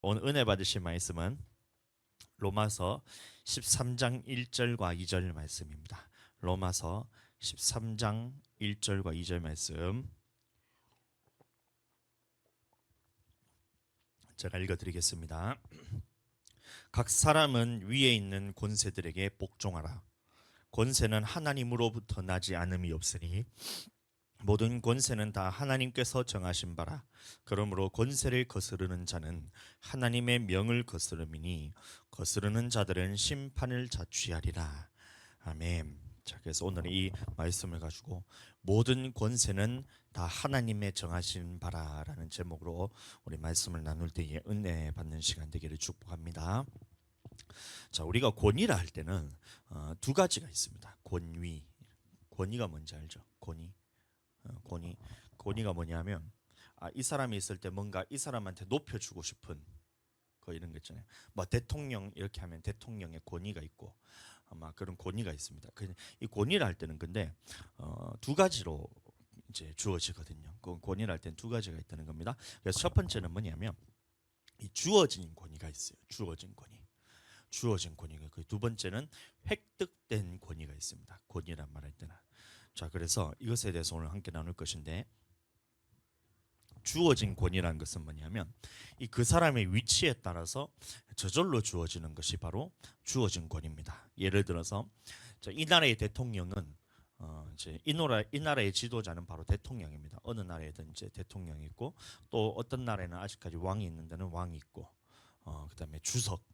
오늘 은혜 받으실 말씀은 로마서 13장 1절과 2절 말씀입니다. 로마서 13장 1절과 2절 말씀 제가 읽어드리겠습니다. 각 사람은 위에 있는 권세들에게 복종하라. 권세는 하나님으로부터 나지 않음이 없으니 모든 권세는 다 하나님께서 정하신 바라. 그러므로 권세를 거스르는 자는 하나님의 명을 거스름이니 거스르는 자들은 심판을 자취하리라. 아멘. 자, 그래서 오늘 이 말씀을 가지고 모든 권세는 다 하나님의 정하신 바라라는 제목으로 우리 말씀을 나눌 때에 은혜 받는 시간 되기를 축복합니다. 자, 우리가 권위라 할 때는 두 가지가 있습니다. 권위. 권위가 뭔지 알죠? 권위. 권위가 뭐냐면 이 사람이 있을 때 뭔가 이 사람한테 높여주고 싶은 거 이런 거 있잖아요. 뭐 대통령 이렇게 하면 대통령의 권위가 있고 아마 그런 권위가 있습니다. 이 권위를 할 때는 근데 두 가지로 이제 주어지거든요. 그 권위를 할 때는 두 가지가 있다는 겁니다. 그래서 첫 번째는 뭐냐면 이 주어진 권위가 있어요. 주어진 권위가 있고 두 번째는 획득된 권위가 있습니다. 권위란 말할 때는. 자, 그래서 이것에 대해서 오늘 함께 나눌 것인데 주어진 권위라는 것은 뭐냐면 그 사람의 위치에 따라서 저절로 주어지는 것이 바로 주어진 권위입니다. 예를 들어서 이 나라의 대통령은 이제 이 나라의 지도자는 바로 대통령입니다. 어느 나라에든 이제 대통령이 있고 또 어떤 나라에는 아직까지 왕이 있는 데는 왕이 있고 그다음에 주석,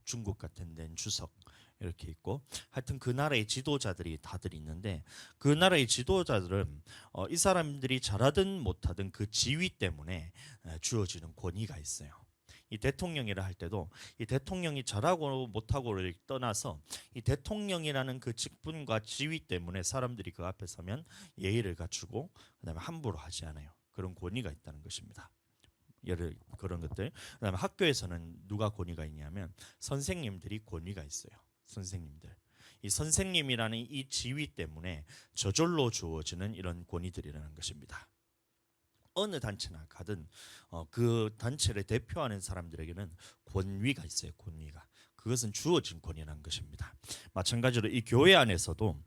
중국 같은 데는 주석 이렇게 있고 하여튼 그 나라의 지도자들이 다들 있는데 그 나라의 지도자들은 이 사람들이 잘하든 못하든 그 지위 때문에 주어지는 권위가 있어요. 이 대통령이라 할 때도 이 대통령이 잘하고 못하고를 떠나서 이 대통령이라는 그 직분과 지위 때문에 사람들이 그 앞에 서면 예의를 갖추고 그다음에 함부로 하지 않아요. 그런 권위가 있다는 것입니다. 예를 그런 것들. 그다음에 학교에서는 누가 권위가 있냐면 선생님들이 권위가 있어요. 선생님들. 이 선생님이라는 이 지위 때문에 저절로 주어지는 이런 권위들이라는 것입니다. 어느 단체나 가든 그 단체를 대표하는 사람들에게는 권위가 있어요. 권위가. 그것은 주어진 권위라는 것입니다. 마찬가지로 이 교회 안에서도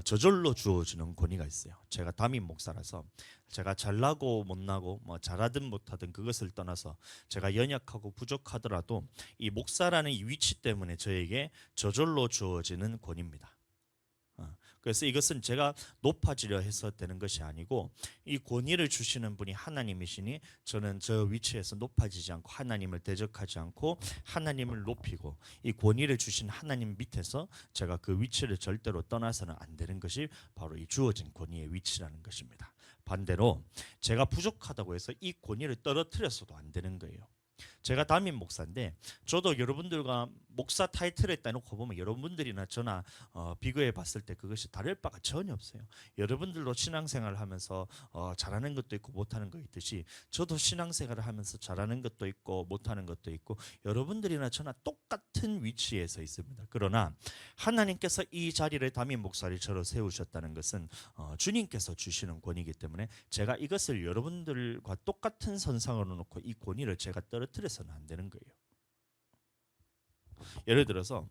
저절로 주어지는 권위가 있어요. 제가 담임 목사라서 제가 잘나고 못나고 뭐 잘하든 못하든 그것을 떠나서 제가 연약하고 부족하더라도 이 목사라는 이 위치 때문에 저에게 저절로 주어지는 권위입니다. 그래서 이것은 제가 높아지려 해서 되는 것이 아니고 이 권위를 주시는 분이 하나님이시니 저는 저 위치에서 높아지지 않고 하나님을 대적하지 않고 하나님을 높이고 이 권위를 주신 하나님 밑에서 제가 그 위치를 절대로 떠나서는 안 되는 것이 바로 이 주어진 권위의 위치라는 것입니다. 반대로 제가 부족하다고 해서 이 권위를 떨어뜨려서도 안 되는 거예요. 제가 담임 목사인데 저도 여러분들과 목사 타이틀에 따놓고 보면 여러분들이나 저나 비교해 봤을 때 그것이 다를 바가 전혀 없어요. 여러분들도 신앙생활을 하면서 잘하는 것도 있고 못하는 거 있듯이 저도 신앙생활을 하면서 잘하는 것도 있고 못하는 것도 있고 여러분들이나 저나 똑같은 위치에서 있습니다. 그러나 하나님께서 이 자리를 담임 목사를 저로 세우셨다는 것은 주님께서 주시는 권위이기 때문에 제가 이것을 여러분들과 똑같은 선상으로 놓고 이 권위를 제가 떨어뜨려서는 안 되는 거예요. 예를 들어서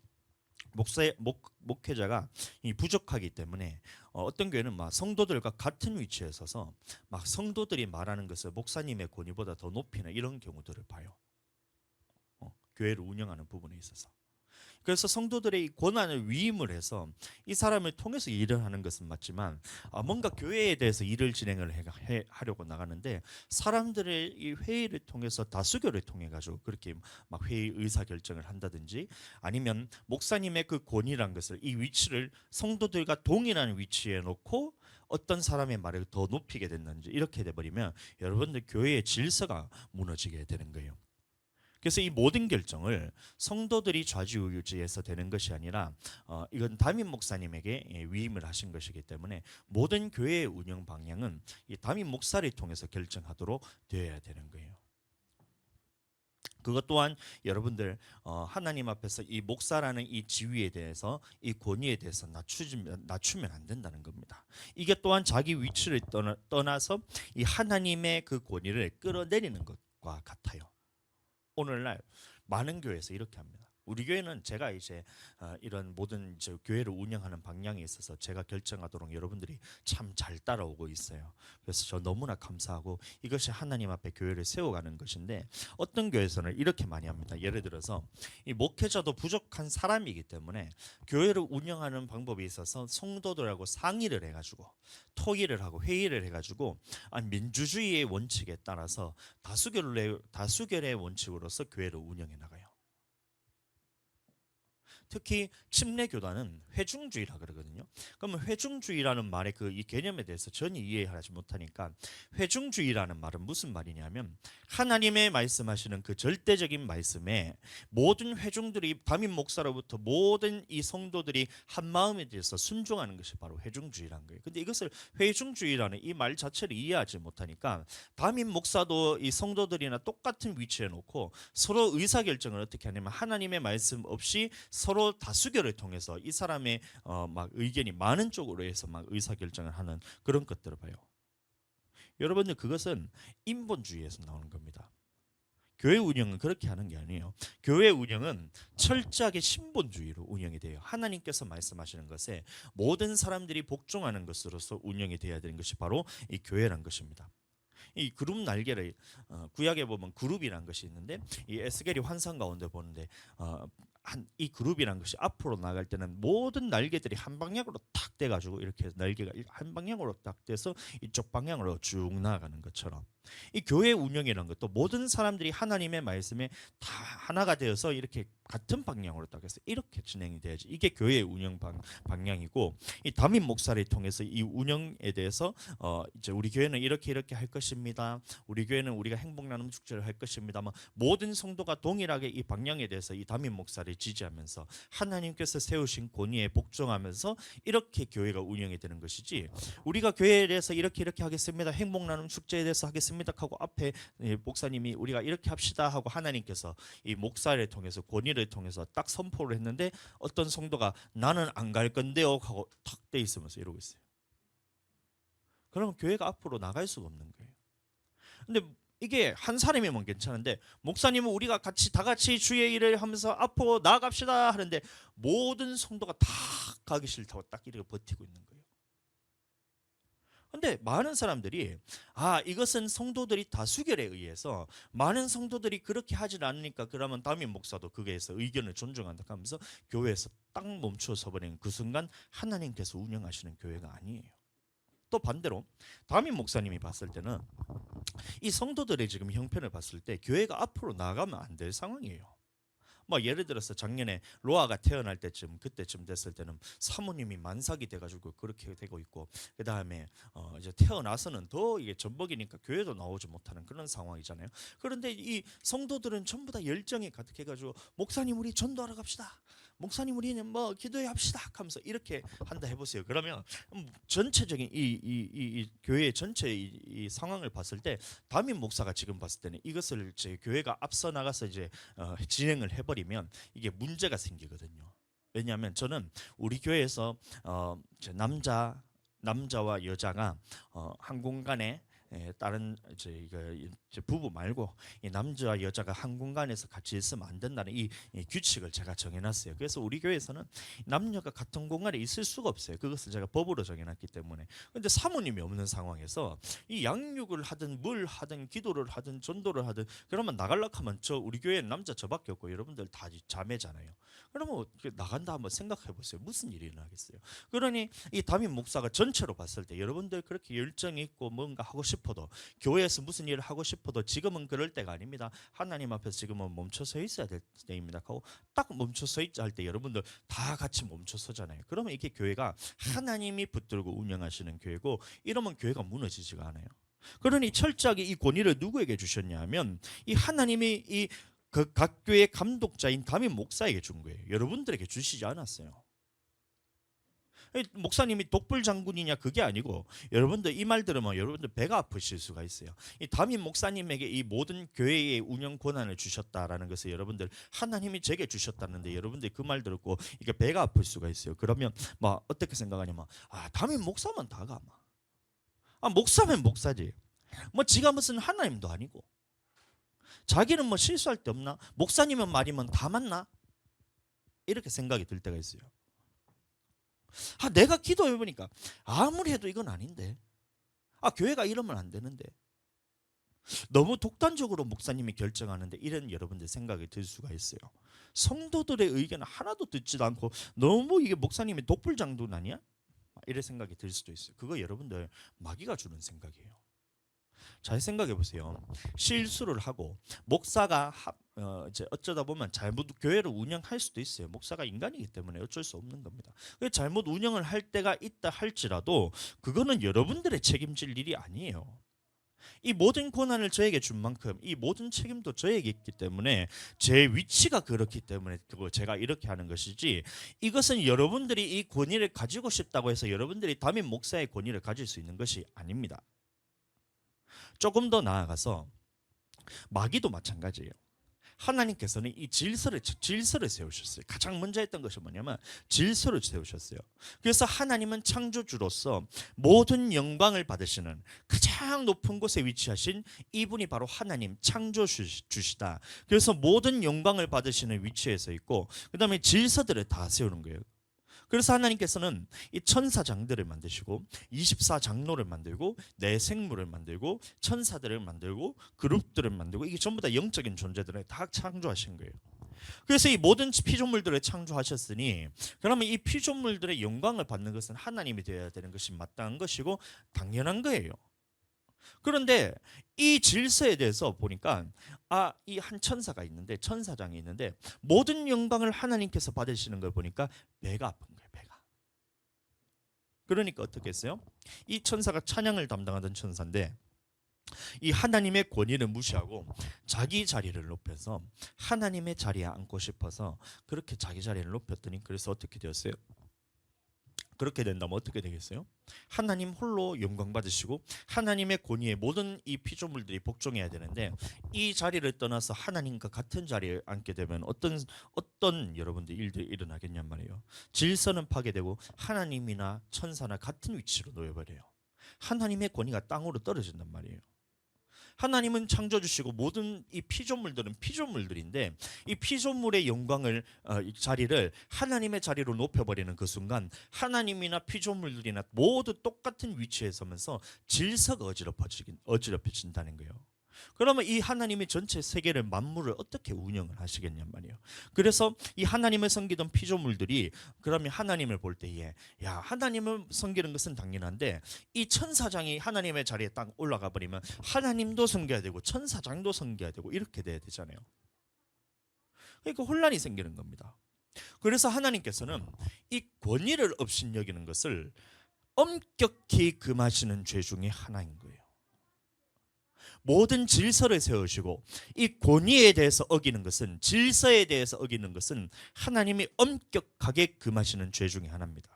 목회자가 부족하기 때문에 어떤 교회는 막 성도들과 같은 위치에 서서 막 성도들이 말하는 것을 목사님의 권위보다 더 높이는 이런 경우들을 봐요. 교회를 운영하는 부분에 있어서. 그래서 성도들의 이 권한을 위임을 해서 이 사람을 통해서 일을 하는 것은 맞지만 뭔가 교회에 대해서 일을 진행을 하려고 나가는데 사람들의 이 회의를 통해서 다수결을 통해 가지고 그렇게 막 회의 의사 결정을 한다든지 아니면 목사님의 그 권위란 것을 이 위치를 성도들과 동일한 위치에 놓고 어떤 사람의 말을 더 높이게 된다든지 이렇게 돼버리면 여러분들 교회의 질서가 무너지게 되는 거예요. 그래서 이 모든 결정을 성도들이 좌지우지해서 되는 것이 아니라 이건 담임 목사님에게 위임을 하신 것이기 때문에 모든 교회의 운영 방향은 이 담임 목사를 통해서 결정하도록 되어야 되는 거예요. 그것 또한 여러분들 하나님 앞에서 이 목사라는 이 지위에 대해서 이 권위에 대해서 낮추면 안 된다는 겁니다. 이게 또한 자기 위치를 떠나서 이 하나님의 그 권위를 끌어내리는 것과 같아요. 오늘날 많은 교회에서 이렇게 합니다. 우리 교회는 제가 이제 이런 모든 이제 교회를 운영하는 방향에 있어서 제가 결정하도록 여러분들이 참 잘 따라오고 있어요. 그래서 저 너무나 감사하고 이것이 하나님 앞에 교회를 세워가는 것인데 어떤 교회에서는 이렇게 많이 합니다. 예를 들어서 이 목회자도 부족한 사람이기 때문에 교회를 운영하는 방법에 있어서 성도들하고 상의를 해가지고 토의를 하고 회의를 해가지고 민주주의의 원칙에 따라서 다수결의 원칙으로서 교회를 운영해 나가요. 특히 침례 교단은 회중주의라 그러거든요. 그러면 회중주의라는 말의 그 이 개념에 대해서 전혀 이해하지 못하니까 회중주의라는 말은 무슨 말이냐면 하나님의 말씀하시는 그 절대적인 말씀에 모든 회중들이 담임 목사로부터 모든 이 성도들이 한 마음에 대해서 순종하는 것이 바로 회중주의라는 거예요. 근데 이것을 회중주의라는 이 말 자체를 이해하지 못하니까 담임 목사도 이 성도들이나 똑같은 위치에 놓고 서로 의사결정을 어떻게 하냐면 하나님의 말씀 없이 서로 다수결을 통해서 이 사람의 막 의견이 많은 쪽으로 해서 막 의사결정을 하는 그런 것들을 봐요. 여러분들 그것은 인본주의에서 나오는 겁니다. 교회 운영은 그렇게 하는 게 아니에요. 교회 운영은 철저하게 신본주의로 운영이 돼요. 하나님께서 말씀하시는 것에 모든 사람들이 복종하는 것으로서 운영이 돼야 되는 것이 바로 이 교회란 것입니다. 이 그룹 날개를 구약에 보면 그룹이라는 것이 있는데 이 에스겔이 환상 가운데 보는데 이 그룹이라는 것이 앞으로 나갈 때는 모든 날개들이 한 방향으로 탁 돼가지고 이렇게 날개가 한 방향으로 딱 돼서 이쪽 방향으로 쭉 나아가는 것처럼 이 교회 운영이라는 것도 모든 사람들이 하나님의 말씀에 다 하나가 되어서 이렇게 같은 방향으로 딱 해서 이렇게 진행이 돼야지 이게 교회의 운영 방향이고 이 담임 목사를 통해서 이 운영에 대해서 이제 우리 교회는 이렇게 할 것입니다. 우리 교회는 우리가 행복 나눔 축제를 할 것입니다. 모든 성도가 동일하게 이 방향에 대해서 이 담임 목사를 지지하면서 하나님께서 세우신 권위에 복종하면서 이렇게 교회가 운영이 되는 것이지 우리가 교회에 대해서 이렇게 하겠습니다. 행복 나눔 축제에 대해서 하겠습니다. 하고 앞에 목사님이 우리가 이렇게 합시다 하고 하나님께서 이 목사를 통해서 권위를 통해서 딱 선포를 했는데 어떤 성도가 나는 안 갈 건데요 하고 탁 돼 있으면서 이러고 있어요. 그러면 교회가 앞으로 나갈 수가 없는 거예요. 근데 이게 한 사람이면 괜찮은데 목사님은 우리가 다 같이 주의 일을 하면서 앞으로 나아갑시다 하는데 모든 성도가 다 가기 싫다고 딱 이렇게 버티고 있는 거예요. 근데 많은 사람들이 이것은 성도들이 다수결에 의해서 많은 성도들이 그렇게 하질 않으니까 그러면 담임 목사도 거기에서 의견을 존중한다 하면서 교회에서 딱 멈춰서 버리는 그 순간 하나님께서 운영하시는 교회가 아니에요. 또 반대로 담임 목사님이 봤을 때는 이 성도들의 지금 형편을 봤을 때 교회가 앞으로 나가면 안 될 상황이에요. 예를 들어서 작년에 로아가 태어날 때쯤 그때쯤 됐을 때는 사모님이 만삭이 돼가지고 그렇게 되고 있고 그 다음에 이제 태어나서는 더 이게 전복이니까 교회도 나오지 못하는 그런 상황이잖아요. 그런데 이 성도들은 전부 다 열정이 가득해가지고 목사님 우리 전도하러 갑시다. 목사님 우리는 기도해 합시다 하면서 이렇게 한다 해보세요. 그러면 전체적인 이 교회 전체 이 상황을 봤을 때 담임 목사가 지금 봤을 때는 이것을 제 교회가 앞서 나가서 이제 진행을 해버리면 이게 문제가 생기거든요. 왜냐하면 저는 우리 교회에서 남자와 여자가 한 공간에 다른 이제 부부 말고 이 남자와 여자가 한 공간에서 같이 있으면 안 된다는 이 규칙을 제가 정해놨어요. 그래서 우리 교회에서는 남녀가 같은 공간에 있을 수가 없어요. 그것을 제가 법으로 정해놨기 때문에. 근데 사모님이 없는 상황에서 이 양육을 하든 뭘 하든 기도를 하든 전도를 하든 그러면 나가려고 하면 우리 교회는 남자 저밖에 없고 여러분들 다 자매잖아요. 그러면 나간다 한번 생각해 보세요. 무슨 일이 일어나겠어요. 그러니 이 담임 목사가 전체로 봤을 때 여러분들 그렇게 열정이 있고 뭔가 하고 싶어도 교회에서 무슨 일을 하고 싶어도 지금은 그럴 때가 아닙니다. 하나님 앞에서 지금은 멈춰서 있어야 될 때입니다. 하고 딱 멈춰서 있자 할 때 여러분들 다 같이 멈춰서잖아요. 그러면 이게 교회가 하나님이 붙들고 운영하시는 교회고 이러면 교회가 무너지지가 않아요. 그러니 철저하게 이 권위를 누구에게 주셨냐면 이 하나님이 그 각 교회의 감독자인 담임 목사에게 준 거예요. 여러분들에게 주시지 않았어요. 목사님이 독불 장군이냐 그게 아니고 여러분들 이 말 들으면 여러분들 배가 아프실 수가 있어요. 이 담임 목사님에게 이 모든 교회의 운영 권한을 주셨다라는 것을 여러분들 하나님이 제게 주셨다는데 여러분들 그 말 듣고 이게 배가 아플 수가 있어요. 그러면 어떻게 생각하냐면 담임 목사면 다가 목사면 목사지. 지가 무슨 하나님도 아니고. 자기는 뭐 실수할 데 없나? 목사님은 말이면 다 맞나? 이렇게 생각이 들 때가 있어요. 내가 기도해 보니까 아무리 해도 이건 아닌데. 교회가 이러면 안 되는데. 너무 독단적으로 목사님이 결정하는데, 이런 여러분들 생각이 들 수가 있어요. 성도들의 의견을 하나도 듣지도 않고 너무 이게 목사님이 독불장군 아니야? 이런 생각이 들 수도 있어요. 그거 여러분들 마귀가 주는 생각이에요. 잘 생각해 보세요. 실수를 하고 목사가 이제 어쩌다 보면 잘못 교회를 운영할 수도 있어요. 목사가 인간이기 때문에 어쩔 수 없는 겁니다. 잘못 운영을 할 때가 있다 할지라도 그거는 여러분들의 책임질 일이 아니에요. 이 모든 고난을 저에게 준 만큼 이 모든 책임도 저에게 있기 때문에, 제 위치가 그렇기 때문에 그걸 제가 이렇게 하는 것이지, 이것은 여러분들이 이 권위를 가지고 싶다고 해서 여러분들이 담임 목사의 권위를 가질 수 있는 것이 아닙니다. 조금 더 나아가서 마귀도 마찬가지예요. 하나님께서는 이 질서를 세우셨어요. 가장 먼저 했던 것이 뭐냐면 질서를 세우셨어요. 그래서 하나님은 창조주로서 모든 영광을 받으시는 가장 높은 곳에 위치하신 이분이 바로 하나님 창조주시다. 그래서 모든 영광을 받으시는 위치에 서 있고, 그 다음에 질서들을 다 세우는 거예요. 그래서 하나님께서는 이 천사장들을 만드시고 24장로를 만들고 내 생물을 만들고 천사들을 만들고 그룹들을 만들고, 이게 전부 다 영적인 존재들을 다 창조하신 거예요. 그래서 이 모든 피조물들을 창조하셨으니, 그러면 이 피조물들의 영광을 받는 것은 하나님이 되어야 되는 것이 마땅한 것이고 당연한 거예요. 그런데 이 질서에 대해서 보니까 이 한 천사가 있는데, 천사장이 있는데 모든 영광을 하나님께서 받으시는 걸 보니까 배가 아픈 거예요. 배가. 그러니까 어떻게 했어요? 이 천사가 찬양을 담당하던 천사인데 이 하나님의 권위를 무시하고 자기 자리를 높여서 하나님의 자리에 앉고 싶어서 그렇게 자기 자리를 높였더니, 그래서 어떻게 되었어요? 그렇게 된다면 어떻게 되겠어요? 하나님 홀로 영광 받으시고 하나님의 권위에 모든 이 피조물들이 복종해야 되는데, 이 자리를 떠나서 하나님과 같은 자리에 앉게 되면 어떤 여러분들 일들이 일어나겠냔 말이에요. 질서는 파괴되고 하나님이나 천사나 같은 위치로 놓여버려요. 하나님의 권위가 땅으로 떨어진단 말이에요. 하나님은 창조주시고 모든 이 피조물들은 피조물들인데, 이 피조물의 영광을 이 자리를 하나님의 자리로 높여버리는 그 순간 하나님이나 피조물들이나 모두 똑같은 위치에 서면서 질서가 어지럽혀진다는 거예요. 그러면 이 하나님이 전체 세계를, 만물을 어떻게 운영을 하시겠냔 말이에요. 그래서 이 하나님을 섬기던 피조물들이 그러면 하나님을 볼 때에, 하나님을 섬기는 것은 당연한데 이 천사장이 하나님의 자리에 딱 올라가 버리면 하나님도 섬겨야 되고 천사장도 섬겨야 되고 이렇게 돼야 되잖아요. 그러니까 혼란이 생기는 겁니다. 그래서 하나님께서는 이 권위를 업신여기는 것을 엄격히 금하시는 죄 중에 하나인 거예요. 모든 질서를 세우시고 이 권위에 대해서 어기는 것은, 질서에 대해서 어기는 것은 하나님이 엄격하게 금하시는 죄 중에 하나입니다.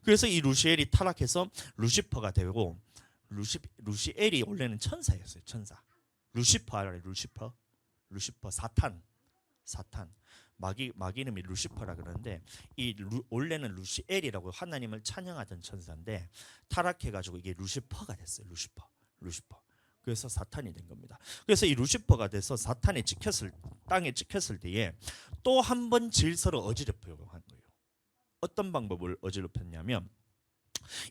그래서 이 루시엘이 타락해서 루시퍼가 되고, 루시엘이 원래는 천사였어요. 천사. 루시퍼 알아요? 루시퍼 사탄. 마귀 이름이 루시퍼라 그러는데 원래는 루시엘이라고 하나님을 찬양하던 천사인데 타락해가지고 이게 루시퍼가 됐어요. 루시퍼. 그래서 사탄이 된 겁니다. 그래서 이 루시퍼가 돼서 사탄에 땅에 찍혔을 때에 또 한 번 질서를 어지럽히려고 한 거예요. 어떤 방법을 어지럽혔냐면,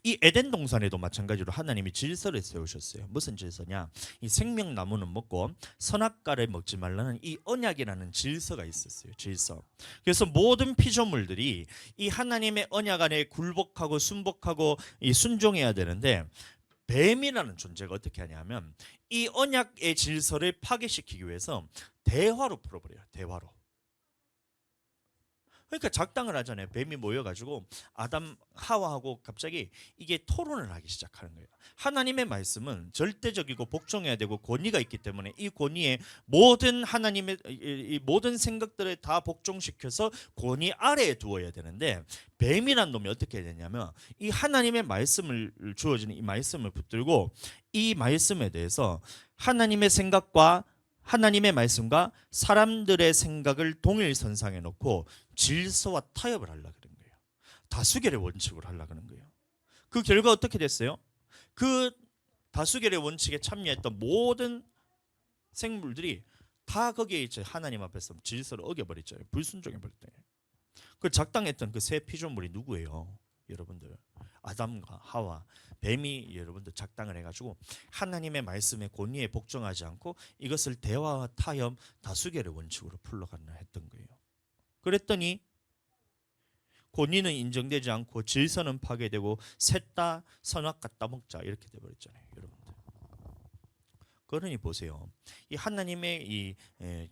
이 에덴 동산에도 마찬가지로 하나님이 질서를 세우셨어요. 무슨 질서냐? 이 생명나무는 먹고 선악과를 먹지 말라는 이 언약이라는 질서가 있었어요. 질서. 그래서 모든 피조물들이 이 하나님의 언약 안에 굴복하고 순복하고 이 순종해야 되는데, 뱀이라는 존재가 어떻게 하냐면 이 언약의 질서를 파괴시키기 위해서 대화로 풀어버려요. 대화로. 그러니까 작당을 하잖아요. 뱀이 모여가지고 아담 하와하고 갑자기 이게 토론을 하기 시작하는 거예요. 하나님의 말씀은 절대적이고 복종해야 되고 권위가 있기 때문에 이 권위에 모든 하나님의 이 모든 생각들을 다 복종시켜서 권위 아래에 두어야 되는데, 뱀이란 놈이 어떻게 해야 되냐면 이 하나님의 말씀을 주어지는 이 말씀을 붙들고 이 말씀에 대해서 하나님의 생각과 하나님의 말씀과 사람들의 생각을 동일선상에 놓고 질서와 타협을 하려고 그런 거예요. 다수결의 원칙으로 하려고 하는 거예요. 그 결과 어떻게 됐어요? 그 다수결의 원칙에 참여했던 모든 생물들이 다 거기에 이제 하나님 앞에서 질서를 어겨버렸죠. 불순종해 버렸다. 그 작당했던 그 새 피조물이 누구예요? 여러분들, 아담과 하와, 뱀이 여러분들 작당을 해가지고 하나님의 말씀에 권위에 복종하지 않고 이것을 대화와 타협, 다수결의 원칙으로 풀러가려 했던 거예요. 그랬더니 권위는 인정되지 않고 질서는 파괴되고 셋 다 선악과 따먹자 이렇게 돼버렸잖아요, 여러분들. 그러니 보세요. 이 하나님의 이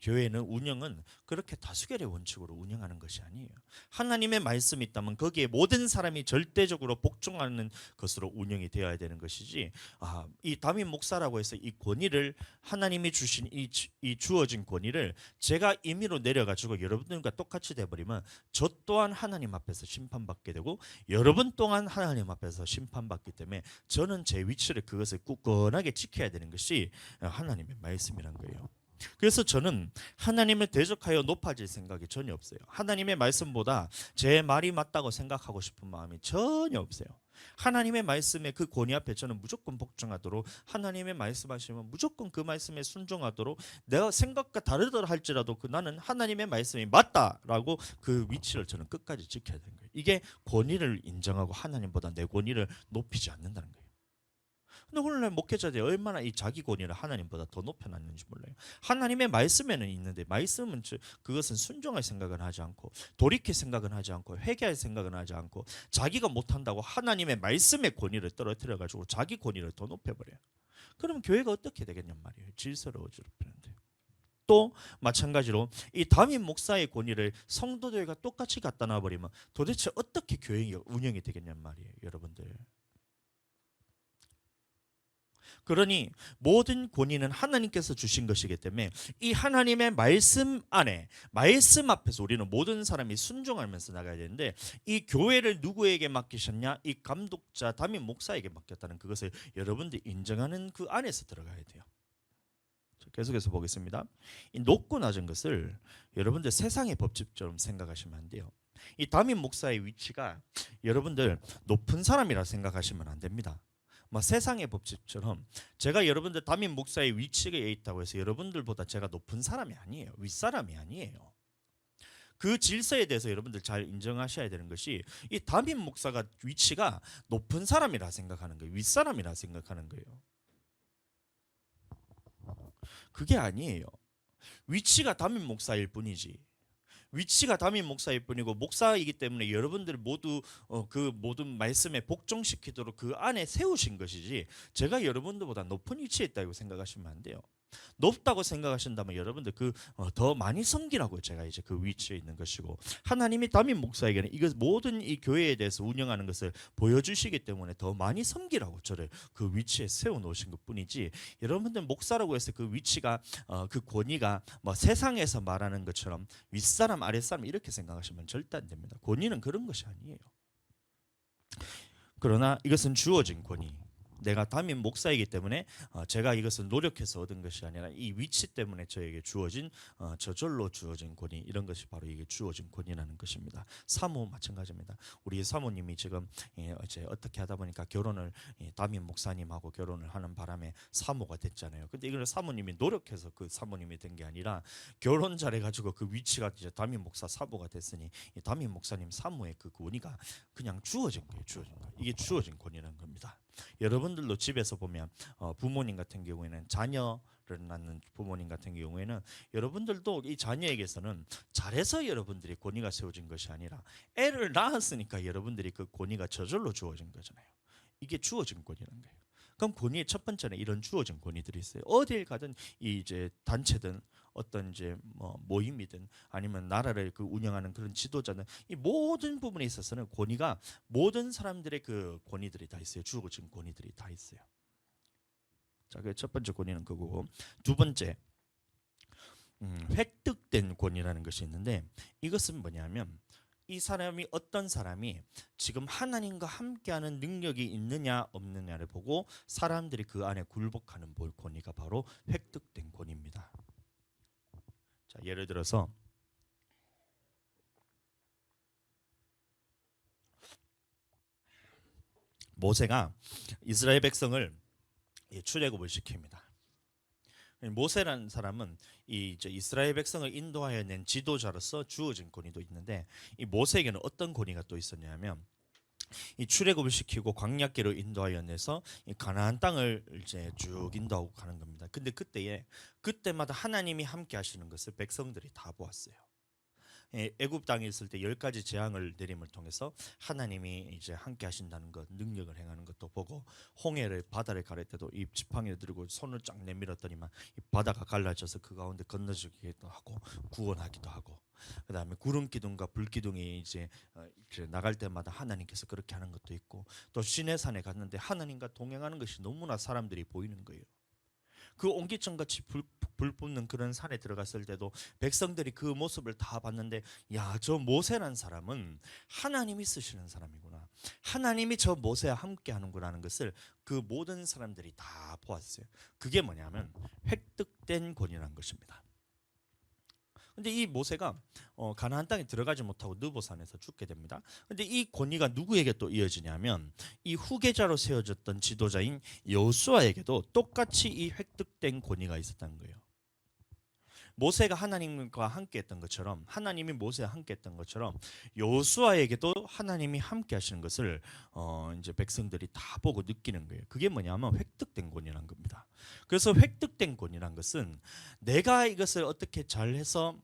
교회는 운영은 그렇게 다수결의 원칙으로 운영하는 것이 아니에요. 하나님의 말씀이 있다면 거기에 모든 사람이 절대적으로 복종하는 것으로 운영이 되어야 되는 것이지. 이 담임 목사라고 해서 이 권위를 하나님이 주신 이 주어진 권위를 제가 임의로 내려가지고 여러분들과 똑같이 돼버리면 저 또한 하나님 앞에서 심판받게 되고 여러분 또한 하나님 앞에서 심판받기 때문에 저는 제 위치를 그것을 굳건하게 지켜야 되는 것이 하나님의 말씀이란 거예요. 그래서 저는 하나님을 대적하여 높아질 생각이 전혀 없어요. 하나님의 말씀보다 제 말이 맞다고 생각하고 싶은 마음이 전혀 없어요. 하나님의 말씀에 그 권위 앞에 저는 무조건 복종하도록, 하나님의 말씀하시면 무조건 그 말씀에 순종하도록, 내가 생각과 다르더라 할지라도 나는 하나님의 말씀이 맞다라고 그 위치를 저는 끝까지 지켜야 되는 거예요. 이게 권위를 인정하고 하나님보다 내 권위를 높이지 않는다는 거예요. 근데 오늘날 목회자들이 얼마나 이 자기 권위를 하나님보다 더 높여놨는지 몰라요. 하나님의 말씀에는 있는데 말씀은 그것은 순종할 생각은 하지 않고 돌이킬 생각은 하지 않고 회개할 생각은 하지 않고 자기가 못한다고 하나님의 말씀의 권위를 떨어뜨려가지고 자기 권위를 더 높여버려요. 그럼 교회가 어떻게 되겠냔 말이에요. 질서를 어지럽히는데. 또 마찬가지로 이 담임 목사의 권위를 성도들과 똑같이 갖다 놔버리면 도대체 어떻게 교회가 운영이 되겠냔 말이에요, 여러분들. 그러니 모든 권위는 하나님께서 주신 것이기 때문에 이 하나님의 말씀 안에, 말씀 앞에서 우리는 모든 사람이 순종하면서 나가야 되는데, 이 교회를 누구에게 맡기셨냐? 이 감독자 담임 목사에게 맡겼다는 그것을 여러분들이 인정하는 그 안에서 들어가야 돼요. 계속해서 보겠습니다. 이 높고 낮은 것을 여러분들 세상의 법칙처럼 생각하시면 안 돼요. 이 담임 목사의 위치가 여러분들 높은 사람이라 생각하시면 안 됩니다. 세상의 법칙처럼 제가 여러분들 담임 목사의 위치에 있다고 해서 여러분들보다 제가 높은 사람이 아니에요. 윗사람이 아니에요. 그 질서에 대해서 여러분들 잘 인정하셔야 되는 것이, 이 담임 목사가 위치가 높은 사람이라 생각하는 거예요. 윗사람이라 생각하는 거예요. 그게 아니에요. 위치가 담임 목사일 뿐이지. 위치가 담임 목사일 뿐이고 목사이기 때문에 여러분들 모두 그 모든 말씀에 복종시키도록 그 안에 세우신 것이지, 제가 여러분들보다 높은 위치에 있다고 생각하시면 안 돼요. 높다고 생각하신다면 여러분들 더 많이 섬기라고 제가 이제 그 위치에 있는 것이고, 하나님이 담임 목사에게는 이것 모든 이 교회에 대해서 운영하는 것을 보여주시기 때문에 더 많이 섬기라고 저를 그 위치에 세워 놓으신 것뿐이지, 여러분들 목사라고 해서 그 위치가 그 권위가 세상에서 말하는 것처럼 윗사람 아랫사람 이렇게 생각하시면 절대 안 됩니다. 권위는 그런 것이 아니에요. 그러나 이것은 주어진 권위, 내가 담임 목사이기 때문에 제가 이것을 노력해서 얻은 것이 아니라 이 위치 때문에 저에게 주어진 저절로 주어진 권위, 이런 것이 바로 이게 주어진 권위라는 것입니다. 사모 마찬가지입니다. 우리 사모님이 지금 이제 어떻게 하다 보니까 결혼을 담임 목사님하고 결혼을 하는 바람에 사모가 됐잖아요. 근데 이걸 사모님이 노력해서 그 사모님이 된 게 아니라 결혼 잘해가지고 그 위치가 이제 담임 목사 사모가 됐으니 이 담임 목사님 사모의 그 권위가 그냥 주어진 거예요. 주어진 거. 이게 주어진 권위라는 겁니다. 여러분들도 집에서 보면 부모님 같은 경우에는 자녀를 낳는 부모님 같은 경우에는 여러분들도 이 자녀에게서는 잘해서 여러분들이 권위가 세워진 것이 아니라 애를 낳았으니까 여러분들이 그 권위가 저절로 주어진 거잖아요. 이게 주어진 권위라는 거예요. 그럼 권위의 첫 번째는 이런 주어진 권위들이 있어요. 어딜 가든 이제 단체든 어떤 이제 모임이든 아니면 나라를 그 운영하는 그런 지도자는 이 모든 부분에 있어서는 권위가 모든 사람들의 그 권위들이 다 있어요. 주어진 권위들이 다 있어요. 자, 그 첫 번째 권위는 그거고, 두 번째 획득된 권위라는 것이 있는데, 이것은 뭐냐면 이 사람이 어떤 사람이 지금 하나님과 함께하는 능력이 있느냐 없느냐를 보고 사람들이 그 안에 굴복하는 권위가 바로 획득된 권위입니다. 자, 예를 들어서 모세가 이스라엘 백성을 출애굽을 시킵니다. 모세라는 사람은 이 이제 이스라엘 백성을 인도하여 낸 지도자로서 주어진 권위도 있는데, 이 모세에게는 어떤 권위가 또 있었냐면 이 출애굽을 시키고 광야길로 인도하여 내서 이 가나안 땅을 이제 쭉 인도하고 가는 겁니다. 근데 그때마다 하나님이 함께 하시는 것을 백성들이 다 보았어요. 애굽 땅에 있을 때 10가지 재앙을 내림을 통해서 하나님이 이제 함께 하신다는 것, 능력을 행하는 것도 보고, 홍해를 바다를 가를 때도 이 지팡이를 들고 손을 쫙 내밀었더니만 이 바다가 갈라져서 그 가운데 건너지기도 하고 구원하기도 하고, 그다음에 구름 기둥과 불 기둥이 이제 나갈 때마다 하나님께서 그렇게 하는 것도 있고, 또 시내산에 갔는데 하나님과 동행하는 것이 너무나 사람들이 보이는 거예요. 그 옹기청같이 불 뿜는 그런 산에 들어갔을 때도 백성들이 그 모습을 다 봤는데, 야, 저 모세란 사람은 하나님이 쓰시는 사람이구나, 하나님이 저 모세와 함께 하는구나 하는 것을 그 모든 사람들이 다 보았어요. 그게 뭐냐면 획득된 권위라는 것입니다. 근데 이 모세가 가나안 땅에 들어가지 못하고 느보산에서 죽게 됩니다. 근데 이 권위가 누구에게 또 이어지냐면 이 후계자로 세워졌던 지도자인 여호수아에게도 똑같이 이 획득된 권위가 있었다는 거예요. 모세가 하나님과 함께했던 것처럼, 하나님이 모세와 함께했던 것처럼 여호수아에게도 하나님이 함께하시는 것을 이제 백성들이 다 보고 느끼는 거예요. 그게 뭐냐면 획득된 권위라는 겁니다. 그래서 획득된 권위란 것은 내가 이것을 어떻게 잘해서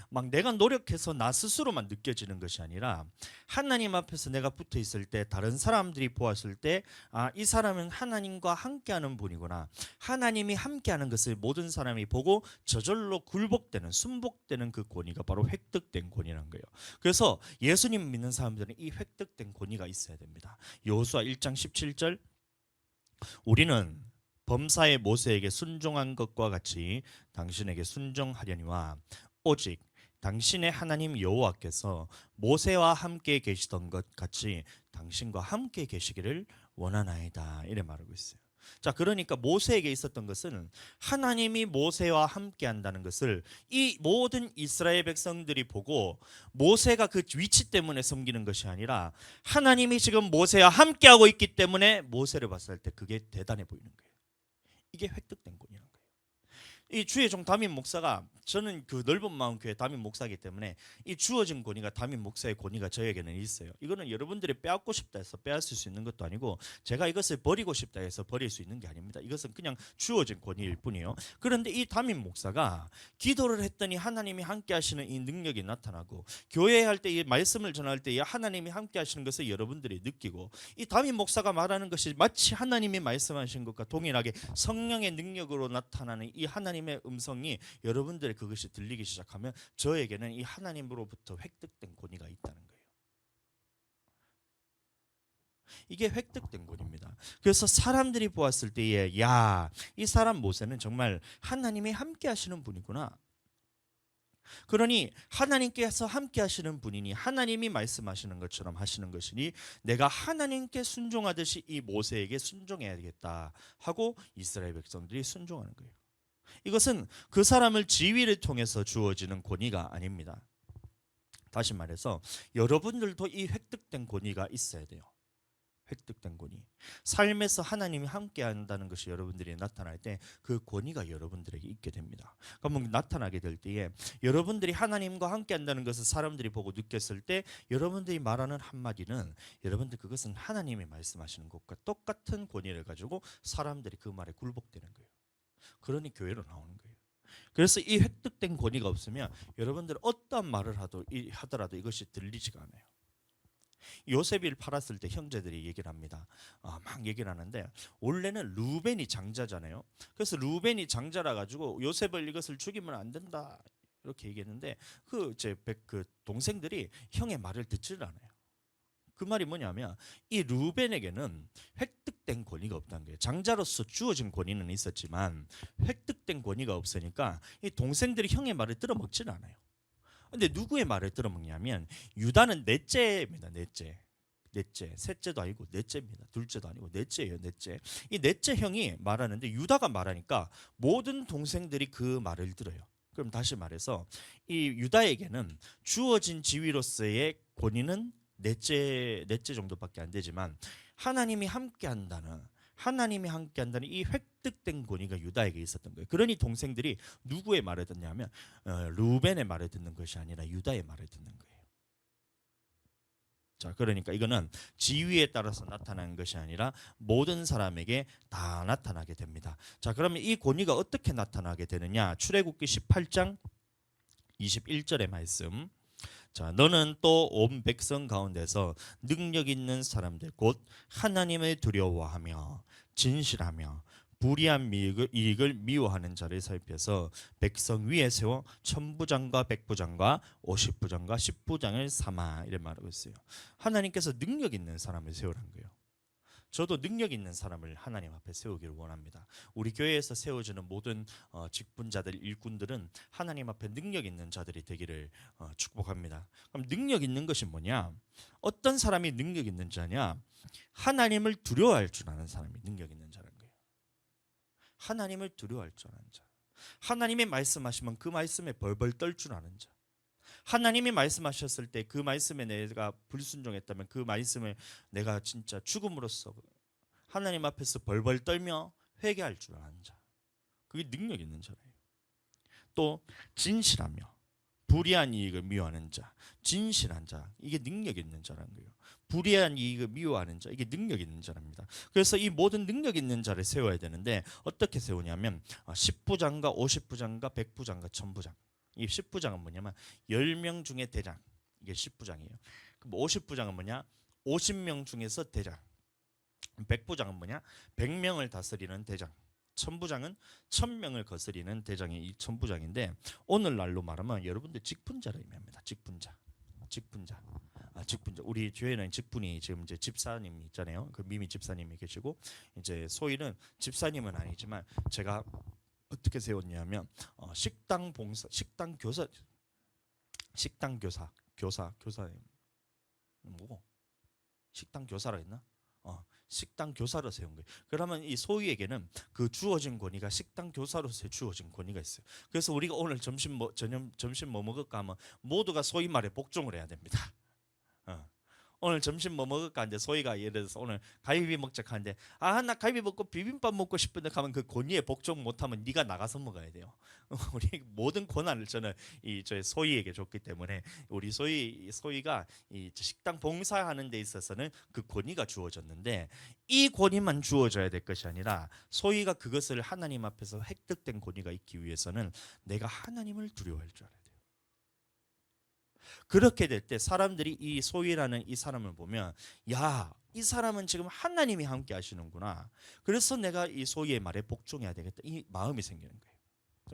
막 내가 노력해서 나 스스로만 느껴지는 것이 아니라 하나님 앞에서 내가 붙어 있을 때 다른 사람들이 보았을 때, 아, 이 사람은 하나님과 함께하는 분이구나, 하나님이 함께하는 것을 모든 사람이 보고 저절로 굴복되는, 순복되는 그 권위가 바로 획득된 권위라는 거예요. 그래서 예수님 믿는 사람들은 이 획득된 권위가 있어야 됩니다. 여호수아 1장 17절, 우리는 범사의 모세에게 순종한 것과 같이 당신에게 순종하려니와 오직 당신의 하나님 여호와께서 모세와 함께 계시던 것 같이 당신과 함께 계시기를 원하나이다, 이래 말하고 있어요. 자, 그러니까 모세에게 있었던 것은 하나님이 모세와 함께 한다는 것을 이 모든 이스라엘 백성들이 보고 모세가 그 위치 때문에 섬기는 것이 아니라 하나님이 지금 모세와 함께 하고 있기 때문에 모세를 봤을 때 그게 대단해 보이는 거예요. 이게 획득된 권위라는 거예요. 이 주의 종 담임 목사가, 저는 그 넓은 마음 교회 담임 목사이기 때문에 이 주어진 권위가, 담임 목사의 권위가 저에게는 있어요. 이거는 여러분들이 빼앗고 싶다 해서 빼앗을 수 있는 것도 아니고, 제가 이것을 버리고 싶다 해서 버릴 수 있는 게 아닙니다. 이것은 그냥 주어진 권위일 뿐이에요. 그런데 이 담임 목사가 기도를 했더니 하나님이 함께 하시는 이 능력이 나타나고, 교회할 때 이 말씀을 전할 때 하나님이 함께 하시는 것을 여러분들이 느끼고, 이 담임 목사가 말하는 것이 마치 하나님이 말씀하신 것과 동일하게 성령의 능력으로 나타나는 이 하나님의 음성이 여러분들의 그것이 들리기 시작하면 저에게는 이 하나님으로부터 획득된 권위가 있다는 거예요. 이게 획득된 권위입니다. 그래서 사람들이 보았을 때에, 야, 이 사람 모세는 정말 하나님이 함께 하시는 분이구나. 그러니 하나님께서 함께 하시는 분이니 하나님이 말씀하시는 것처럼 하시는 것이니 내가 하나님께 순종하듯이 이 모세에게 순종해야겠다 하고 이스라엘 백성들이 순종하는 거예요. 이것은 그 사람을 지위를 통해서 주어지는 권위가 아닙니다. 다시 말해서 여러분들도 이 획득된 권위가 있어야 돼요. 획득된 권위. 삶에서 하나님이 함께 한다는 것이 여러분들이 나타날 때 그 권위가 여러분들에게 있게 됩니다. 그러면 나타나게 될 때에 여러분들이 하나님과 함께 한다는 것을 사람들이 보고 느꼈을 때 여러분들이 말하는 한마디는, 여러분들 그것은 하나님이 말씀하시는 것과 똑같은 권위를 가지고 사람들이 그 말에 굴복되는 거예요. 그러니 교회로 나오는 거예요. 그래서 이 획득된 권위가 없으면 여러분들 어떤 말을 하더라도 이것이 들리지가 않아요. 요셉을 팔았을 때 형제들이 얘기를 합니다. 막 얘기를 하는데, 원래는 루벤이 장자잖아요. 그래서 루벤이 장자라 가지고 요셉을 이것을 죽이면 안 된다 이렇게 얘기했는데, 그 동생들이 형의 말을 듣지를 않아요. 그 말이 뭐냐면 이 루벤에게는 획득된 권위가 없다는 거예요. 장자로서 주어진 권위는 있었지만 획득된 권위가 없으니까 이 동생들이 형의 말을 들어먹지는 않아요. 근데 누구의 말을 들어먹냐면 유다는 넷째입니다. 넷째. 셋째도 아니고 넷째입니다. 둘째도 아니고 넷째예요. 넷째. 이 넷째 형이 말하는데 유다가 말하니까 모든 동생들이 그 말을 들어요. 그럼 다시 말해서 이 유다에게는 주어진 지위로서의 권위는 넷째 정도밖에 안 되지만 하나님이 함께 한다는, 하나님이 함께한다는 이 획득된 권위가 유다에게 있었던 거예요. 그러니 동생들이 누구의 말을 듣냐면 루벤의 말을 듣는 것이 아니라 유다의 말을 듣는 거예요. 자, 그러니까 이거는 지위에 따라서 나타나는 것이 아니라 모든 사람에게 다 나타나게 됩니다. 자, 그러면 이 권위가 어떻게 나타나게 되느냐? 출애굽기 18장 21절의 말씀. 자, 너는 또 온 백성 가운데서 능력 있는 사람들 곧 하나님을 두려워하며 진실하며 불의한 이익을 미워하는 자를 살펴서 백성 위에 세워 천부장과 백부장과 50부장과 10부장을 삼아 이런 말하고 있어요. 하나님께서 능력 있는 사람을 세우라는 거예요. 저도 능력 있는 사람을 하나님 앞에 세우기를 원합니다. 우리 교회에서 세워지는 모든 직분자들, 일꾼들은 하나님 앞에 능력 있는 자들이 되기를 축복합니다. 그럼 능력 있는 것이 뭐냐? 어떤 사람이 능력 있는 자냐? 하나님을 두려워할 줄 아는 사람이 능력 있는 자라는 거예요. 하나님을 두려워할 줄 아는 자. 하나님이 말씀하시면 그 말씀에 벌벌 떨 줄 아는 자. 하나님이 말씀하셨을 때 그 말씀에 내가 불순종했다면 그 말씀을 내가 진짜 죽음으로써 하나님 앞에서 벌벌 떨며 회개할 줄 아는 자. 그게 능력 있는 자예요. 또 진실하며 불의한 이익을 미워하는 자, 진실한 자, 이게 능력 있는 자라는 거예요. 불의한 이익을 미워하는 자, 이게 능력 있는 자랍니다. 그래서 이 모든 능력 있는 자를 세워야 되는데 어떻게 세우냐면 10부장과 50부장과 100부장과 1000부장. 이 10부장은 뭐냐면 10명 중에 대장. 이게 10부장이에요. 그럼 50부장은 뭐냐? 50명 중에서 대장. 100부장은 뭐냐? 100명을 다스리는 대장. 1000부장은 1000명을 거스리는 대장이 이 1000부장인데 오늘날로 말하면 여러분들 직분자를 의미합니다. 직분자. 직분자. 직분자. 우리 교회는 직분이 지금 이제 집사님이 있잖아요. 그 미미 집사님이 계시고 이제 소위는 집사님은 아니지만 제가 어떻게 세웠냐면 식당 봉사, 식당 교사, 교사 뭐고? 식당 교사라 했나? 식당 교사로 세운 거예요. 그러면 이 소위에게는 그 주어진 권위가 식당 교사로서 주어진 권위가 있어요. 그래서 우리가 오늘 점심 뭐 먹을까 하면 모두가 소위 말에 복종을 해야 됩니다. 오늘 점심 뭐 먹을까 하는데 소희가 예를 들어서 오늘 갈비 먹자 하는데 나 갈비 먹고 비빔밥 먹고 싶은데 가면 그 권위에 복종 못하면 네가 나가서 먹어야 돼요. 우리 모든 권한을 저는 저희 소희에게 줬기 때문에 우리 소희가 이 식당 봉사하는 데 있어서는 그 권위가 주어졌는데 이 권위만 주어져야 될 것이 아니라 소희가 그것을 하나님 앞에서 획득된 권위가 있기 위해서는 내가 하나님을 두려워할 줄 알아야 돼요. 그렇게 될 때 사람들이 이 소위라는 이 사람을 보면 야, 이 사람은 지금 하나님이 함께 하시는구나. 그래서 내가 이 소위의 말에 복종해야 되겠다. 이 마음이 생기는 거예요.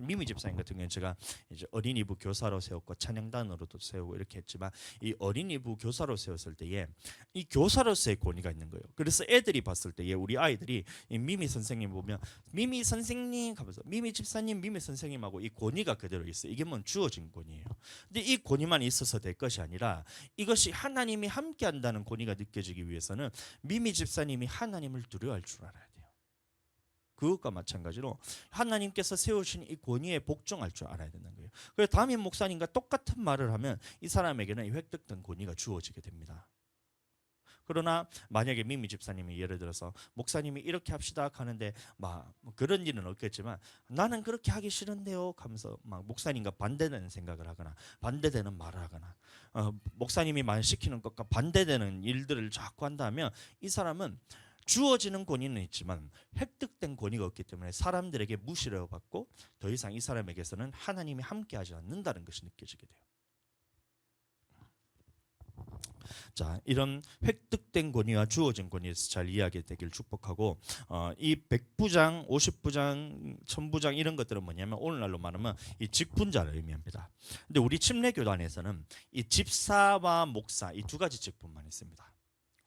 미미 집사님 같은 경우는 제가 이제 어린이부 교사로 세웠고 찬양단으로도 세우고 이렇게 했지만 이 어린이부 교사로 세웠을 때에 이 교사로서의 권위가 있는 거예요. 그래서 애들이 봤을 때에 우리 아이들이 이 미미 선생님 보면 미미 선생님 하면서 미미 집사님, 미미 선생님하고 이 권위가 그대로 있어요. 이게 뭐 주어진 권위예요. 근데 이 권위만 있어서 될 것이 아니라 이것이 하나님이 함께한다는 권위가 느껴지기 위해서는 미미 집사님이 하나님을 두려워할 줄 알아야 돼요. 그것과 마찬가지로 하나님께서 세우신 이 권위에 복종할 줄 알아야 되는 거예요. 그래서 담임 목사님과 똑같은 말을 하면 이 사람에게는 이 획득된 권위가 주어지게 됩니다. 그러나 만약에 미미 집사님이 예를 들어서 목사님이 이렇게 합시다 하는데 막 그런 일은 없겠지만 나는 그렇게 하기 싫은데요 하면서 막 목사님과 반대되는 생각을 하거나 반대되는 말을 하거나 목사님이 말 시키는 것과 반대되는 일들을 자꾸 한다면 이 사람은 주어지는 권위는 있지만 획득된 권위가 없기 때문에 사람들에게 무시를 받고 더 이상 이 사람에게서는 하나님이 함께하지 않는다는 것이 느껴지게 돼요. 자, 이런 획득된 권위와 주어진 권위에서 잘 이해하게 되길 축복하고 이 100부장, 50부장, 1000부장 이런 것들은 뭐냐면 오늘날로 말하면 이 직분자를 의미합니다. 근데 우리 침례교단에서는 이 집사와 목사 이 두 가지 직분만 있습니다.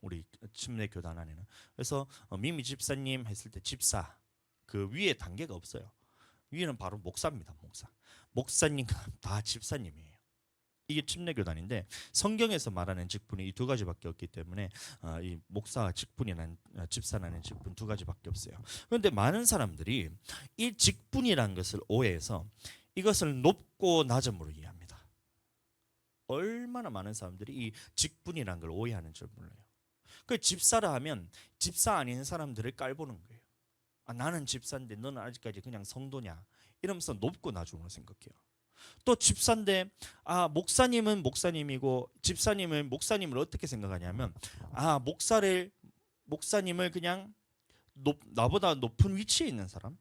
우리 침례교단 안에는. 그래서 미미 집사님 했을 때 집사 그 위에 단계가 없어요. 위에는 바로 목사입니다. 목사님 다 집사님이에요. 이게 침례교단인데 성경에서 말하는 직분이 이 두 가지밖에 없기 때문에 이 목사 직분이란 집사라는 직분 두 가지밖에 없어요. 그런데 많은 사람들이 이 직분이라는 것을 오해해서 이것을 높고 낮음으로 이해합니다. 얼마나 많은 사람들이 이 직분이라는 걸 오해하는 줄 몰라요. 그 집사라 하면 집사 아닌 사람들을 깔보는 거예요. 아, 나는 집사인데 너는 아직까지 그냥 성도냐 이러면서 높고 낮음으로 생각해요. 또 집사인데 목사님은 목사님이고 집사님은 목사님을 어떻게 생각하냐면 목사님을 그냥 나보다 높은 위치에 있는 사람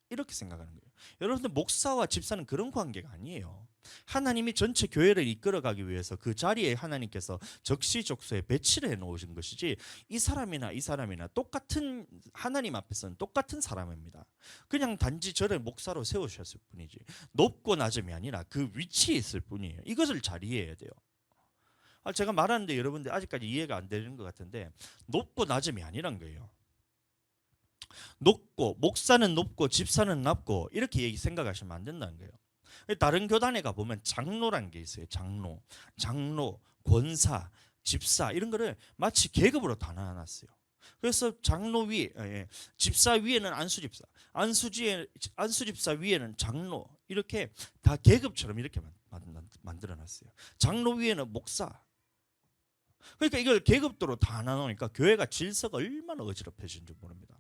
이렇게 생각하는 거예요. 여러분들 목사와 집사는 그런 관계가 아니에요. 하나님이 전체 교회를 이끌어가기 위해서 그 자리에 하나님께서 적시적소에 배치를 해놓으신 것이지 이 사람이나 똑같은 하나님 앞에서는 똑같은 사람입니다. 그냥 단지 저를 목사로 세우셨을 뿐이지 높고 낮음이 아니라 그 위치에 있을 뿐이에요. 이것을 잘 이해해야 돼요. 제가 말하는데 여러분들 아직까지 이해가 안 되는 것 같은데 높고 낮음이 아니란 거예요. 높고 목사는 높고 집사는 낮고 이렇게 생각하시면 안 된다는 거예요. 다른 교단에 가보면 장로란 게 있어요. 장로, 권사, 집사 이런 거를 마치 계급으로 다 나눠놨어요. 그래서 장로 위, 집사 위에는 안수집사, 안수집사 위에는 장로 이렇게 다 계급처럼 이렇게 만들어놨어요. 장로 위에는 목사. 그러니까 이걸 계급도로 다 나누니까 교회가 질서가 얼마나 어지럽혀진지 모릅니다.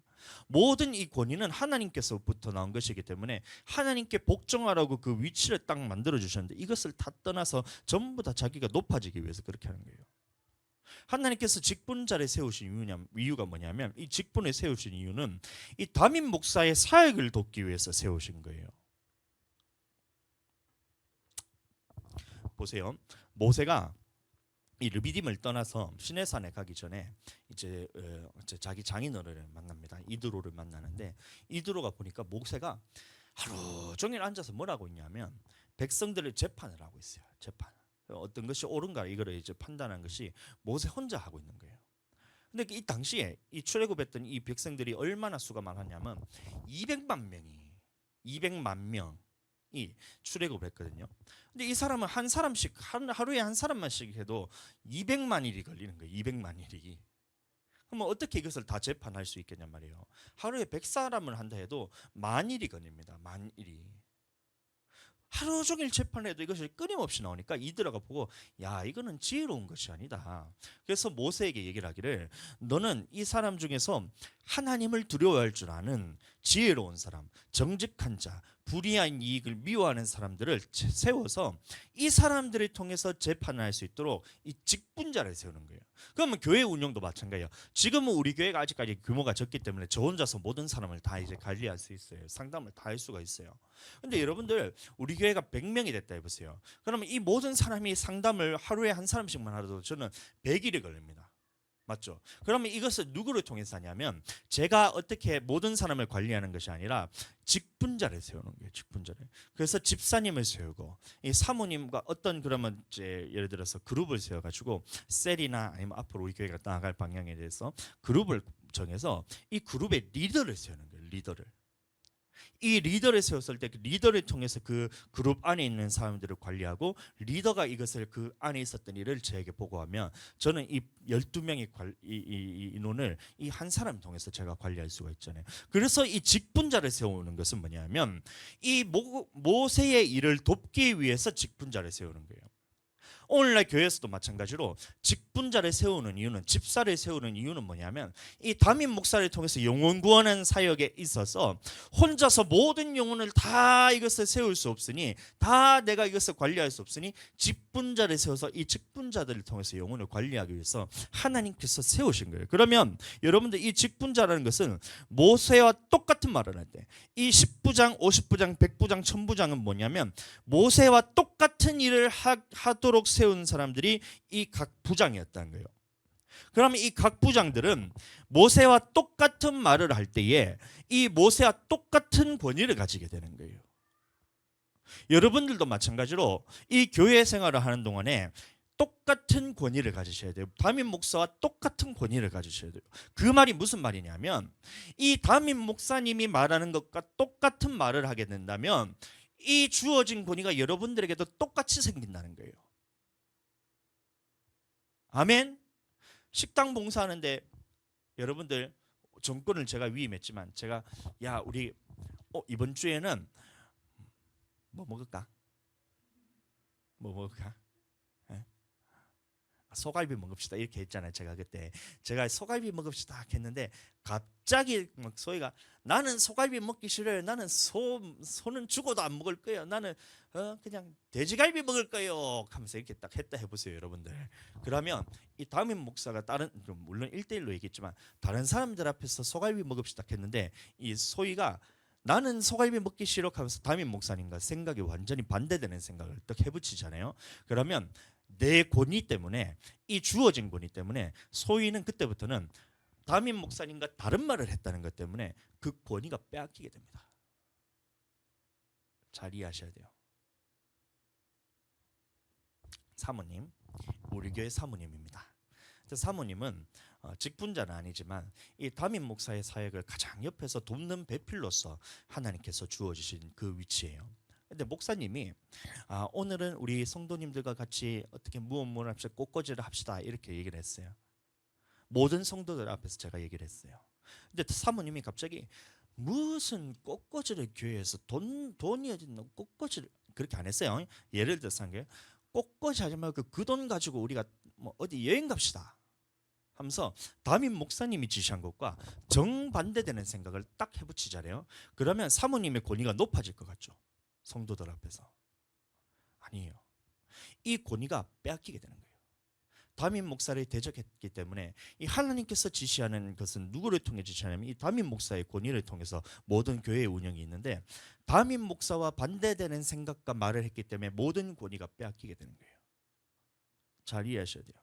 모든 이 권위는 하나님께서부터 나온 것이기 때문에 하나님께 복종하라고 그 위치를 딱 만들어 주셨는데 이것을 다 떠나서 전부 다 자기가 높아지기 위해서 그렇게 하는 거예요. 하나님께서 직분자를 세우신 이유가 뭐냐면 이 직분을 세우신 이유는 이 담임 목사의 사역을 돕기 위해서 세우신 거예요. 보세요. 모세가 이 르비딤을 떠나서 시내산에 가기 전에 이제 자기 장인어른을 만납니다. 이드로를 만나는데 이드로가 보니까 모세가 하루 종일 앉아서 뭘 하고 있냐면 백성들을 재판을 하고 있어요. 재판. 어떤 것이 옳은가 이거를 이제 판단하는 것이 모세 혼자 하고 있는 거예요. 근데 이 당시에 이 출애굽했던 이 백성들이 얼마나 수가 많았냐면 200만 명이 출애굽을 했거든요. 근데 이 사람은 한 사람씩 하루에 한 사람만씩 해도 200만 일이 걸리는 거예요. 200만 일이. 그러면 어떻게 이것을 다 재판할 수 있겠냔 말이에요. 하루에 100사람을 한다 해도 만 일이 걸립니다. 만 일이. 하루 종일 재판해도 이것이 끊임없이 나오니까 이들아가 보고 야 이거는 지혜로운 것이 아니다. 그래서 모세에게 얘기를 하기를 너는 이 사람 중에서 하나님을 두려워할 줄 아는 지혜로운 사람, 정직한 자, 불의한 이익을 미워하는 사람들을 세워서 이 사람들을 통해서 재판을 할 수 있도록 이 직분자를 세우는 거예요. 그러면 교회 운영도 마찬가지예요. 지금은 우리 교회가 아직까지 규모가 적기 때문에 저 혼자서 모든 사람을 다 이제 관리할 수 있어요. 상담을 다 할 수가 있어요. 근데 여러분들 우리 교회가 100명이 됐다 해보세요. 그러면 이 모든 사람이 상담을 하루에 한 사람씩만 하더라도 저는 100일이 걸립니다. 맞죠? 그러면 이것을 누구를 통해서 하냐면 제가 어떻게 모든 사람을 관리하는 것이 아니라 직분자를 세우는 거예요. 직분자를. 그래서 집사님을 세우고 이 사모님과 어떤 그러면 이제 예를 들어서 그룹을 세워가지고 셀이나 아니면 앞으로 우리 교회가 나아갈 방향에 대해서 그룹을 정해서 이 그룹의 리더를 세우는 거예요. 리더를. 이 리더를 세웠을 때 그 리더를 통해서 그 그룹 안에 있는 사람들을 관리하고 리더가 이것을 그 안에 있었던 일을 저에게 보고하면 저는 이 12명의 인원을 이 한 사람 통해서 제가 관리할 수가 있잖아요. 그래서 이 직분자를 세우는 것은 뭐냐면 이 모세의 일을 돕기 위해서 직분자를 세우는 거예요. 오늘날 교회에서도 마찬가지로 직분자를 세우는 이유는 집사를 세우는 이유는 뭐냐면 이 담임 목사를 통해서 영혼 구원하는 사역에 있어서 혼자서 모든 영혼을 다 이것을 세울 수 없으니 다 내가 이것을 관리할 수 없으니 직분자를 세워서 이 직분자들을 통해서 영혼을 관리하기 위해서 하나님께서 세우신 거예요. 그러면 여러분들 이 직분자라는 것은 모세와 똑같은 말을 할 때 이 10부장, 50부장, 100부장, 1000부장은 뭐냐면 모세와 똑같은 일을 하도록 세운 사람들이 이 각 부장이었다는 거예요. 그러면 이 각 부장들은 모세와 똑같은 말을 할 때에 이 모세와 똑같은 권위를 가지게 되는 거예요. 여러분들도 마찬가지로 이 교회 생활을 하는 동안에 똑같은 권위를 가지셔야 돼요. 담임 목사와 똑같은 권위를 가지셔야 돼요. 그 말이 무슨 말이냐면 이 담임 목사님이 말하는 것과 똑같은 말을 하게 된다면 이 주어진 권위가 여러분들에게도 똑같이 생긴다는 거예요. 아멘. 식당 봉사하는데 여러분들 정권을 제가 위임했지만 제가 야 우리 이번 주에는 뭐 먹을까? 뭐 먹을까? 소갈비 먹읍시다 이렇게 했잖아요. 제가 소갈비 먹읍시다 했는데 갑자기 막 소희가 나는 소갈비 먹기 싫어요. 나는 소는 죽어도 안 먹을 거예요. 나는 그냥 돼지갈비 먹을 거예요. 하면서 이렇게 딱 했다 해보세요, 여러분들. 그러면 이 담임 목사가 물론 1대1로 얘기했지만 다른 사람들 앞에서 소갈비 먹읍시다 했는데 이 소희가 나는 소갈비 먹기 싫어 하면서 담임 목사님과 생각이 완전히 반대되는 생각을 딱 해붙이잖아요. 그러면 내 권위 때문에, 이 주어진 권위 때문에 소희는 그때부터는 담임 목사님과 다른 말을 했다는 것 때문에 그 권위가 빼앗기게 됩니다. 잘 이해하셔야 돼요. 사모님, 우리 교회 사모님입니다. 사모님은 직분자는 아니지만 이 담임 목사의 사역을 가장 옆에서 돕는 배필로서 하나님께서 주어주신 그 위치예요. 근데 목사님이 오늘은 우리 성도님들과 같이 어떻게 무엇을 합시다, 꽃꽂이를 합시다 이렇게 얘기를 했어요. 모든 성도들 앞에서 제가 얘기를 했어요. 근데 사모님이 갑자기 무슨 꽃꽂이를 교회에서 돈이 어딨노 꽃꽂이를 그렇게 안 했어요. 예를 들어서 한 게 꽃꽂이 하지 말고 그 돈 가지고 우리가 뭐 어디 여행 갑시다 하면서 담임 목사님이 지시한 것과 정반대되는 생각을 딱 해붙이잖아요. 그러면 사모님의 권위가 높아질 것 같죠, 성도들 앞에서. 아니에요. 이 권위가 빼앗기게 되는 거예요. 담임 목사를 대적했기 때문에 이 하나님께서 지시하는 것은 누구를 통해 지시하냐면 이 담임 목사의 권위를 통해서 모든 교회의 운영이 있는데, 담임 목사와 반대되는 생각과 말을 했기 때문에 모든 권위가 빼앗기게 되는 거예요. 잘 이해하셔야 돼요.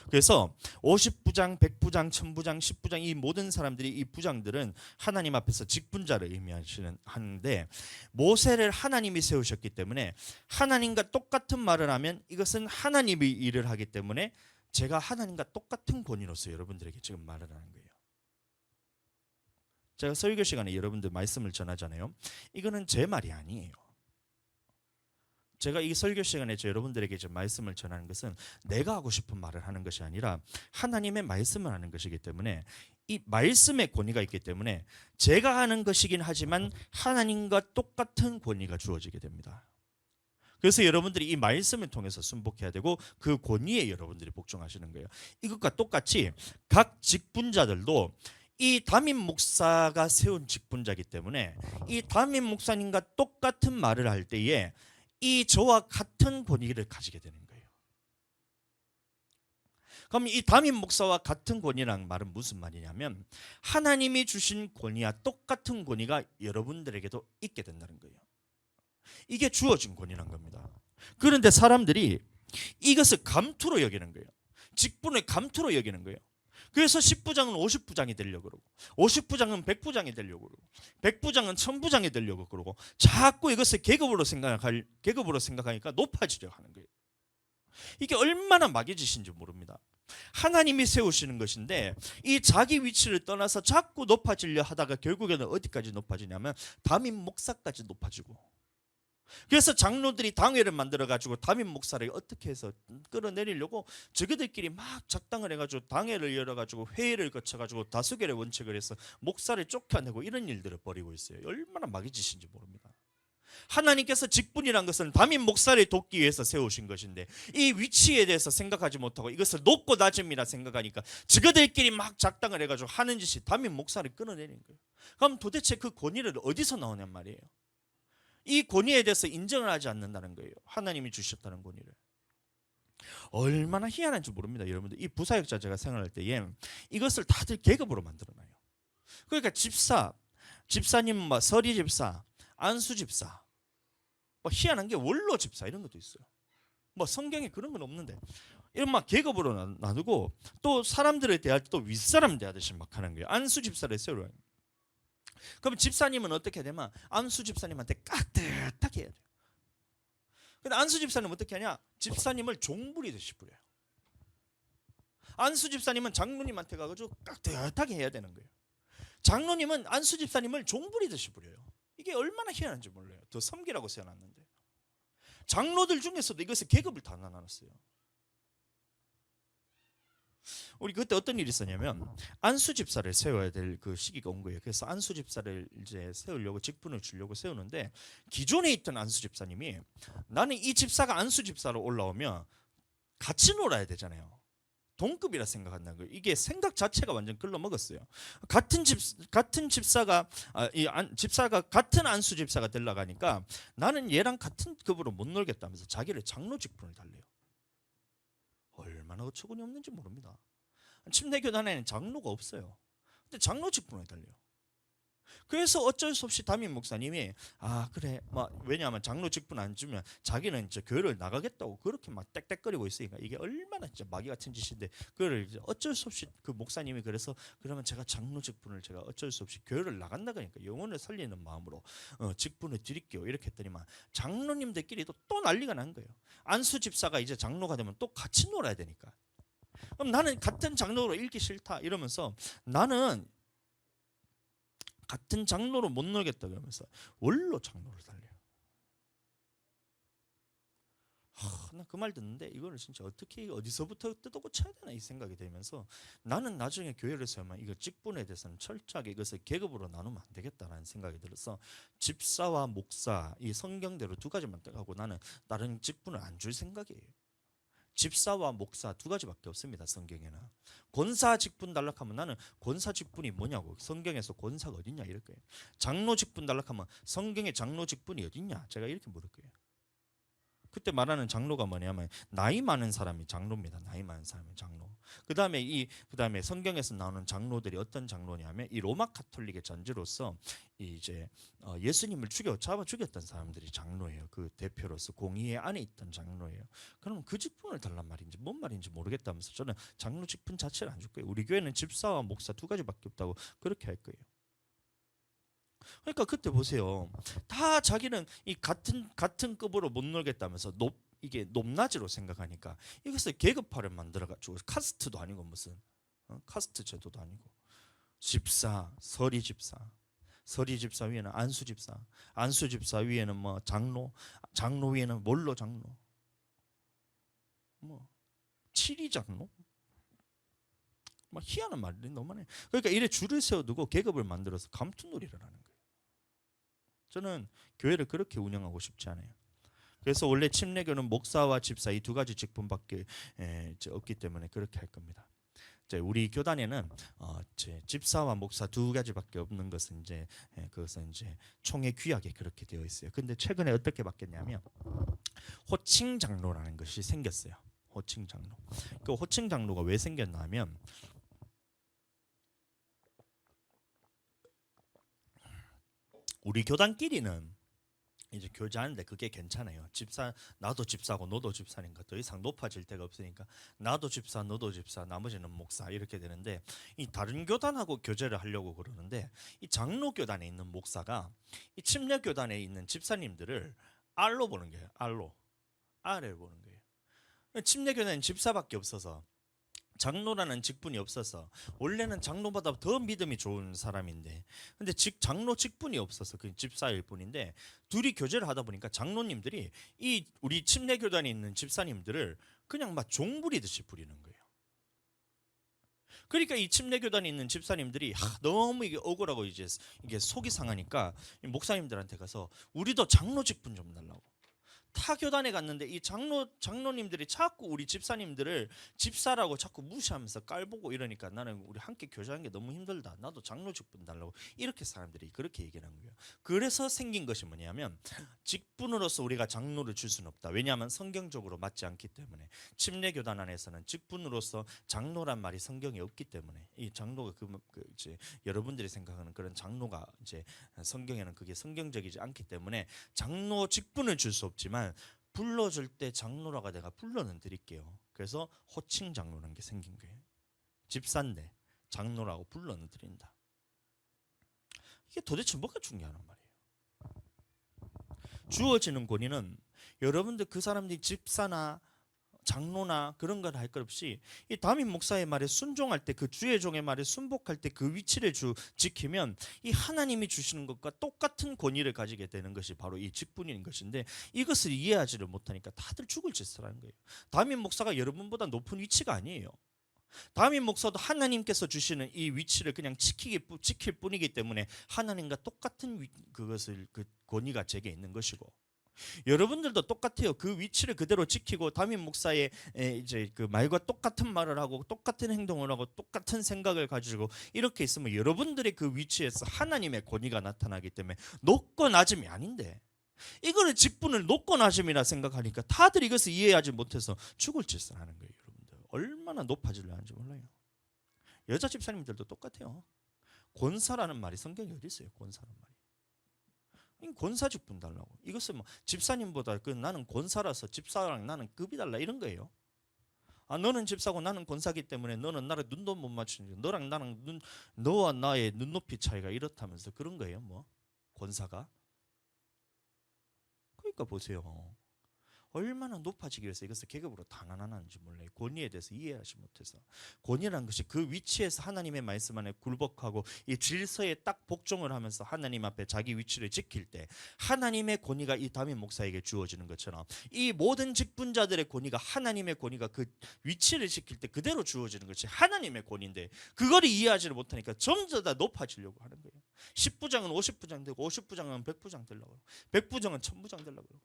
그래서 50부장, 100부장, 1000부장, 10부장 이 모든 사람들이, 이 부장들은 하나님 앞에서 직분자를 의미하는데, 모세를 하나님이 세우셨기 때문에 하나님과 똑같은 말을 하면 이것은 하나님이 일을 하기 때문에 제가 하나님과 똑같은 권위로서 여러분들에게 지금 말을 하는 거예요. 제가 설교 시간에 여러분들 말씀을 전하잖아요. 이거는 제 말이 아니에요. 제가 이 설교 시간에 여러분들에게 말씀을 전하는 것은 내가 하고 싶은 말을 하는 것이 아니라 하나님의 말씀을 하는 것이기 때문에, 이 말씀의 권위가 있기 때문에 제가 하는 것이긴 하지만 하나님과 똑같은 권위가 주어지게 됩니다. 그래서 여러분들이 이 말씀을 통해서 순복해야 되고 그 권위에 여러분들이 복종하시는 거예요. 이것과 똑같이 각 직분자들도 이 담임 목사가 세운 직분자이기 때문에 이 담임 목사님과 똑같은 말을 할 때에 이 저와 같은 권위를 가지게 되는 거예요. 그럼 이 담임 목사와 같은 권위라는 말은 무슨 말이냐면 하나님이 주신 권위와 똑같은 권위가 여러분들에게도 있게 된다는 거예요. 이게 주어진 권위란 겁니다. 그런데 사람들이 이것을 감투로 여기는 거예요. 직분을 감투로 여기는 거예요. 그래서 10부장은 50부장이 되려고 그러고 50부장은 100부장이 되려고 그러고 100부장은 1000부장이 되려고 그러고 자꾸 이것을 계급으로 생각하니까 높아지려 하는 거예요. 이게 얼마나 마귀짓인지 모릅니다. 하나님이 세우시는 것인데 이 자기 위치를 떠나서 자꾸 높아지려 하다가 결국에는 어디까지 높아지냐면 담임 목사까지 높아지고, 그래서 장로들이 당회를 만들어가지고 담임 목사를 어떻게 해서 끌어내리려고 저희들끼리 막 작당을 해가지고 당회를 열어가지고 회의를 거쳐가지고 다수결의 원칙을 해서 목사를 쫓겨내고 이런 일들을 벌이고 있어요. 얼마나 마귀짓인지 모릅니다. 하나님께서 직분이란 것은 담임 목사를 돕기 위해서 세우신 것인데 이 위치에 대해서 생각하지 못하고 이것을 높고 낮음이라 생각하니까 저희들끼리 막 작당을 해가지고 하는 짓이 담임 목사를 끌어내리는 거예요. 그럼 도대체 그 권위를 어디서 나오냔 말이에요. 이 권위에 대해서 인정을 하지 않는다는 거예요. 하나님이 주셨다는 권위를. 얼마나 희한한지 모릅니다. 여러분들 이 부사역자 제가 생활할 때에 이것을 다들 계급으로 만들어놔요. 그러니까 집사님 뭐 서리 집사, 안수 집사, 뭐 희한한 게 원로 집사 이런 것도 있어요. 뭐 성경에 그런 건 없는데 이런 막 계급으로 나누고 또 사람들을 대할 때 또 윗사람 대하듯이 막 하는 거예요. 안수 집사를 세우려고. 그럼 집사님은 어떻게 되면 안수 집사님한테 깍듯하게 해야 돼요. 근데 안수 집사님은 어떻게 하냐? 집사님을 종부리듯이 부려요. 안수 집사님은 장로님한테 가가지고 깍듯하게 해야 되는 거예요. 장로님은 안수 집사님을 종부리듯이 부려요. 이게 얼마나 희한한지 몰라요. 더 섬기라고 세워놨는데 장로들 중에서도 이것을 계급을 다 나눴어요. 우리 그때 어떤 일이 있었냐면 안수 집사를 세워야 될 그 시기가 온 거예요. 그래서 안수 집사를 이제 세우려고 직분을 주려고 세우는데 기존에 있던 안수 집사님이 나는 이 집사가 안수 집사로 올라오면 같이 놀아야 되잖아요. 동급이라 생각한다는 거예요. 이게 생각 자체가 완전 글러먹었어요. 같은 집사가 집사가 같은 안수 집사가 되려고 하니까 나는 얘랑 같은 급으로 못 놀겠다면서 자기를 장로 직분을 달래요. 얼마나 어처구니 없는지 모릅니다. 침례교단에는 장로가 없어요. 근데 장로 직분을 달래요. 그래서 어쩔 수 없이 담임 목사님이 그래 왜냐하면 장로 직분 안 주면 자기는 이제 교회를 나가겠다고 그렇게 막 땡땡거리고 있으니까 이게 얼마나 진짜 마귀 같은 짓인데 그거를 이제 어쩔 수 없이 그 목사님이 그래서 그러면 제가 장로 직분을 제가 어쩔 수 없이 교회를 나간다 그러니까 영혼을 살리는 마음으로 직분을 드릴게요 이렇게 했더니만 장로님들끼리도 또 난리가 난 거예요. 안수 집사가 이제 장로가 되면 또 같이 놀아야 되니까 그럼 나는 같은 장로로 읽기 싫다 이러면서 나는 같은 장로로 못 놀겠다 그러면서 원로 장로를 달래요. 나 그 말 듣는데 이거를 진짜 어떻게 어디서부터 뜯어고쳐야 되나 이 생각이 들면서 나는 나중에 교회를 세우면 이거 직분에 대해서는 철저하게 이것을 계급으로 나누면 안 되겠다라는 생각이 들어서 집사와 목사 이 성경대로 두 가지만 하고 나는 다른 직분을 안 줄 생각이에요. 집사와 목사 두 가지밖에 없습니다. 성경에는. 권사 직분 달락하면 나는 권사 직분이 뭐냐고 성경에서 권사가 어딨냐 이럴 거예요. 장로 직분 달락하면 성경에 장로 직분이 어딨냐 제가 이렇게 물을 거예요. 그때 말하는 장로가 뭐냐면 나이 많은 사람이 장로입니다. 나이 많은 사람이 장로. 그다음에 성경에서 나오는 장로들이 어떤 장로냐면 이 로마 카톨릭의 전지로서 이제 예수님을 잡아 죽였던 사람들이 장로예요. 그 대표로서 공의회 안에 있던 장로예요. 그럼 그 직분을 달란 말인지 뭔 말인지 모르겠다면서 저는 장로 직분 자체를 안 줄 거예요. 우리 교회는 집사와 목사 두 가지밖에 없다고 그렇게 할 거예요. 그러니까 그때 보세요. 다 자기는 이 같은 급으로 못 놀겠다면서 이게 높낮이로 생각하니까 이것을 계급화를 만들어가지고 카스트도 아니고 무슨 카스트 제도도 아니고 집사, 서리 집사 위에는 안수 집사 위에는 뭐 장로 위에는 몰로 장로, 뭐 칠이 장로. 막 희한한 말들이 너무 많아요. 그러니까 이래 줄을 세워두고 계급을 만들어서 감투놀이를 하는 거예요. 저는 교회를 그렇게 운영하고 싶지 않아요. 그래서 원래 침례교는 목사와 집사 이 두 가지 직분밖에 없기 때문에 그렇게 할 겁니다. 우리 교단에는 집사와 목사 두 가지밖에 없는 것은 그것은 총회 규약에 그렇게 되어 있어요. 근데 최근에 어떻게 바뀌었냐면 호칭 장로라는 것이 생겼어요. 호칭 장로. 그 호칭 장로가 왜 생겼냐면 우리 교단끼리는 이제 교제하는데 그게 괜찮아요. 나도 집사고 너도 집사니까 더 이상 높아질 데가 없으니까 나도 집사 너도 집사 나머지는 목사 이렇게 되는데 이 다른 교단하고 교제를 하려고 그러는데 이 장로 교단에 있는 목사가 이 침례 교단에 있는 집사님들을 알로 보는 거예요. 알을 보는 거예요. 침례 교단은 집사밖에 없어서 장로라는 직분이 없어서 원래는 장로보다 더 믿음이 좋은 사람인데 근데 장로 직분이 없어서 그 집사일 뿐인데 둘이 교제를 하다 보니까 장로님들이 이 우리 침례교단에 있는 집사님들을 그냥 막 종부리듯이 부리는 거예요. 그러니까 이 침례교단에 있는 집사님들이 너무 이게 억울하고 이제 이게 속이 상하니까 목사님들한테 가서 우리도 장로 직분 좀 달라고. 타 교단에 갔는데 이 장로님들이 자꾸 우리 집사님들을 집사라고 자꾸 무시하면서 깔보고 이러니까 나는 우리 함께 교제하는 게 너무 힘들다. 나도 장로 직분 달라고 이렇게 사람들이 그렇게 얘기를 한 거예요. 그래서 생긴 것이 뭐냐면 직분으로서 우리가 장로를 줄 수는 없다. 왜냐하면 성경적으로 맞지 않기 때문에 침례교단 안에서는 직분으로서 장로란 말이 성경에 없기 때문에 이 장로가 이제 여러분들이 생각하는 그런 장로가 이제 성경에는 그게 성경적이지 않기 때문에 장로 직분을 줄 수 없지만 불러줄 때 장로라가 내가 불러는 드릴게요. 그래서 호칭 장로라는 게 생긴 거예요. 집사인데 장로라고 불러는 드린다. 이게 도대체 뭐가 중요한 말이에요. 주어지는 권위는 여러분들 그 사람들이 집사나 장로나 그런 걸 할 것 없이 이 담임 목사의 말에 순종할 때 그 주의 종의 말에 순복할 때 그 위치를 지키면 이 하나님이 주시는 것과 똑같은 권위를 가지게 되는 것이 바로 이 직분인 것인데 이것을 이해하지를 못하니까 다들 죽을 짓을 하는 거예요. 담임 목사가 여러분보다 높은 위치가 아니에요. 담임 목사도 하나님께서 주시는 이 위치를 그냥 지킬 뿐이기 때문에 하나님과 똑같은 그것을 그 권위가 제게 있는 것이고 여러분들도 똑같아요. 그 위치를 그대로 지키고 담임 목사의 이제 그 말과 똑같은 말을 하고 똑같은 행동을 하고 똑같은 생각을 가지고 이렇게 있으면 여러분들의 그 위치에서 하나님의 권위가 나타나기 때문에 높고 낮음이 아닌데, 이거를 직분을 높고 낮음이라 생각하니까 다들 이것을 이해하지 못해서 죽을 짓을 하는 거예요. 여러분들 얼마나 높아지려 하는지 몰라요. 여자 집사님들도 똑같아요. 권사라는 말이 성경에 어디 있어요? 권사라는 말이. 권사 직분 달라고. 이것은 뭐 집사님보다 나는 권사라서 집사랑 나는 급이 달라 이런 거예요. 아, 너는 집사고 나는 권사기 때문에 너는 나를 눈도 못 맞추는, 너랑 나랑 너와 나의 눈높이 차이가 이렇다면서 그런 거예요. 뭐 권사가. 그러니까 보세요. 얼마나 높아지기 위해서 이것을 계급으로 단언하는지 몰라요. 권위에 대해서 이해하지 못해서. 권위라는 것이 그 위치에서 하나님의 말씀 안에 굴복하고 이 질서에 딱 복종을 하면서 하나님 앞에 자기 위치를 지킬 때 하나님의 권위가 이 담임 목사에게 주어지는 것처럼 이 모든 직분자들의 권위가, 하나님의 권위가 그 위치를 지킬 때 그대로 주어지는 것이 하나님의 권위인데, 그걸 이해하지를 못하니까 점점 다 높아지려고 하는 거예요. 10부장은 50부장 되고 50부장은 100부장 되려고, 100부장은 1000부장 되려고 그러고,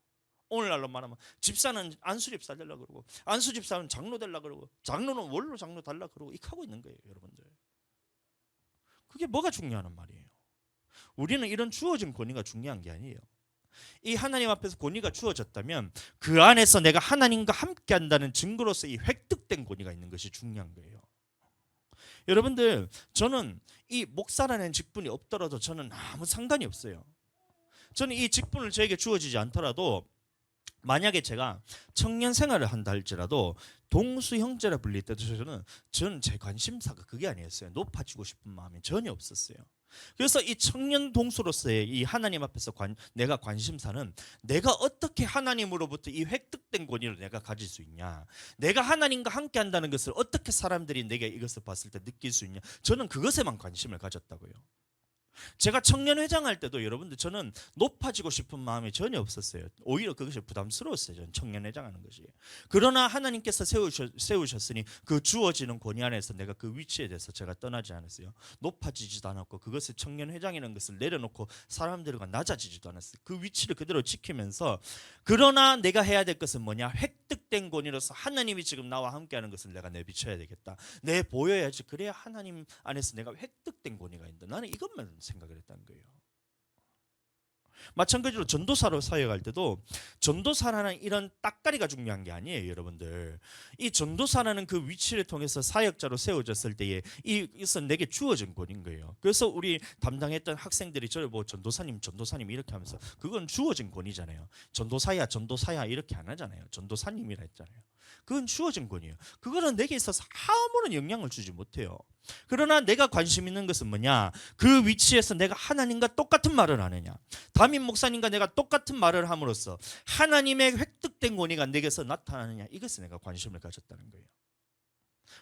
오늘날로 말하면 집사는 안수집사 되려고 그러고, 안수집사는 장로 되려고 그러고, 장로는 원로 장로 달라고 그러고 이렇게 하고 있는 거예요. 여러분들, 그게 뭐가 중요한 말이에요? 우리는 이런 주어진 권위가 중요한 게 아니에요. 이 하나님 앞에서 권위가 주어졌다면 그 안에서 내가 하나님과 함께 한다는 증거로서 이 획득된 권위가 있는 것이 중요한 거예요. 여러분들, 저는 이 목사라는 직분이 없더라도 저는 아무 상관이 없어요. 저는 이 직분을 저에게 주어지지 않더라도, 만약에 제가 청년 생활을 한다 할지라도 동수 형제라 불릴 때도 저는 제 관심사가 그게 아니었어요. 높아지고 싶은 마음이 전혀 없었어요. 그래서 이 청년 동수로서의 이 하나님 앞에서 내가 관심사는 내가 어떻게 하나님으로부터 이 획득된 권위를 내가 가질 수 있냐, 내가 하나님과 함께 한다는 것을 어떻게 사람들이 내게 이것을 봤을 때 느낄 수 있냐, 저는 그것에만 관심을 가졌다고요. 제가 청년회장 할 때도 여러분들 저는 높아지고 싶은 마음이 전혀 없었어요. 오히려 그것이 부담스러웠어요. 저는 청년회장 하는 것이. 그러나 하나님께서 세우셨으니 그 주어지는 권위 안에서 내가 그 위치에 대해서 제가 떠나지 않았어요. 높아지지도 않았고 그것을 청년회장이라는 것을 내려놓고 사람들과 낮아지지도 않았어요. 그 위치를 그대로 지키면서, 그러나 내가 해야 될 것은 뭐냐, 획득된 권위로서 하나님이 지금 나와 함께하는 것을 내가 내비쳐야 되겠다. 내 보여야지. 그래야 하나님 안에서 내가 획득된 권위가 있다. 나는 이것만 생각을 했다는 거예요. 마찬가지로 전도사로 사역할 때도 전도사라는 이런 따까리가 중요한 게 아니에요. 여러분들, 이 전도사라는 그 위치를 통해서 사역자로 세워졌을 때에 이것은 내게 주어진 권인 거예요. 그래서 우리 담당했던 학생들이 저를 보고 전도사님 이렇게 하면서, 그건 주어진 권이잖아요. 전도사야 이렇게 안 하잖아요. 전도사님이라 했잖아요. 그건 주어진 권이에요. 그거는 내게 있어서 아무런 영향을 주지 못해요. 그러나 내가 관심 있는 것은 뭐냐, 그 위치에서 내가 하나님과 똑같은 말을 하느냐, 담임 목사님과 내가 똑같은 말을 함으로써 하나님의 획득된 권위가 내게서 나타나느냐, 이것에 내가 관심을 가졌다는 거예요.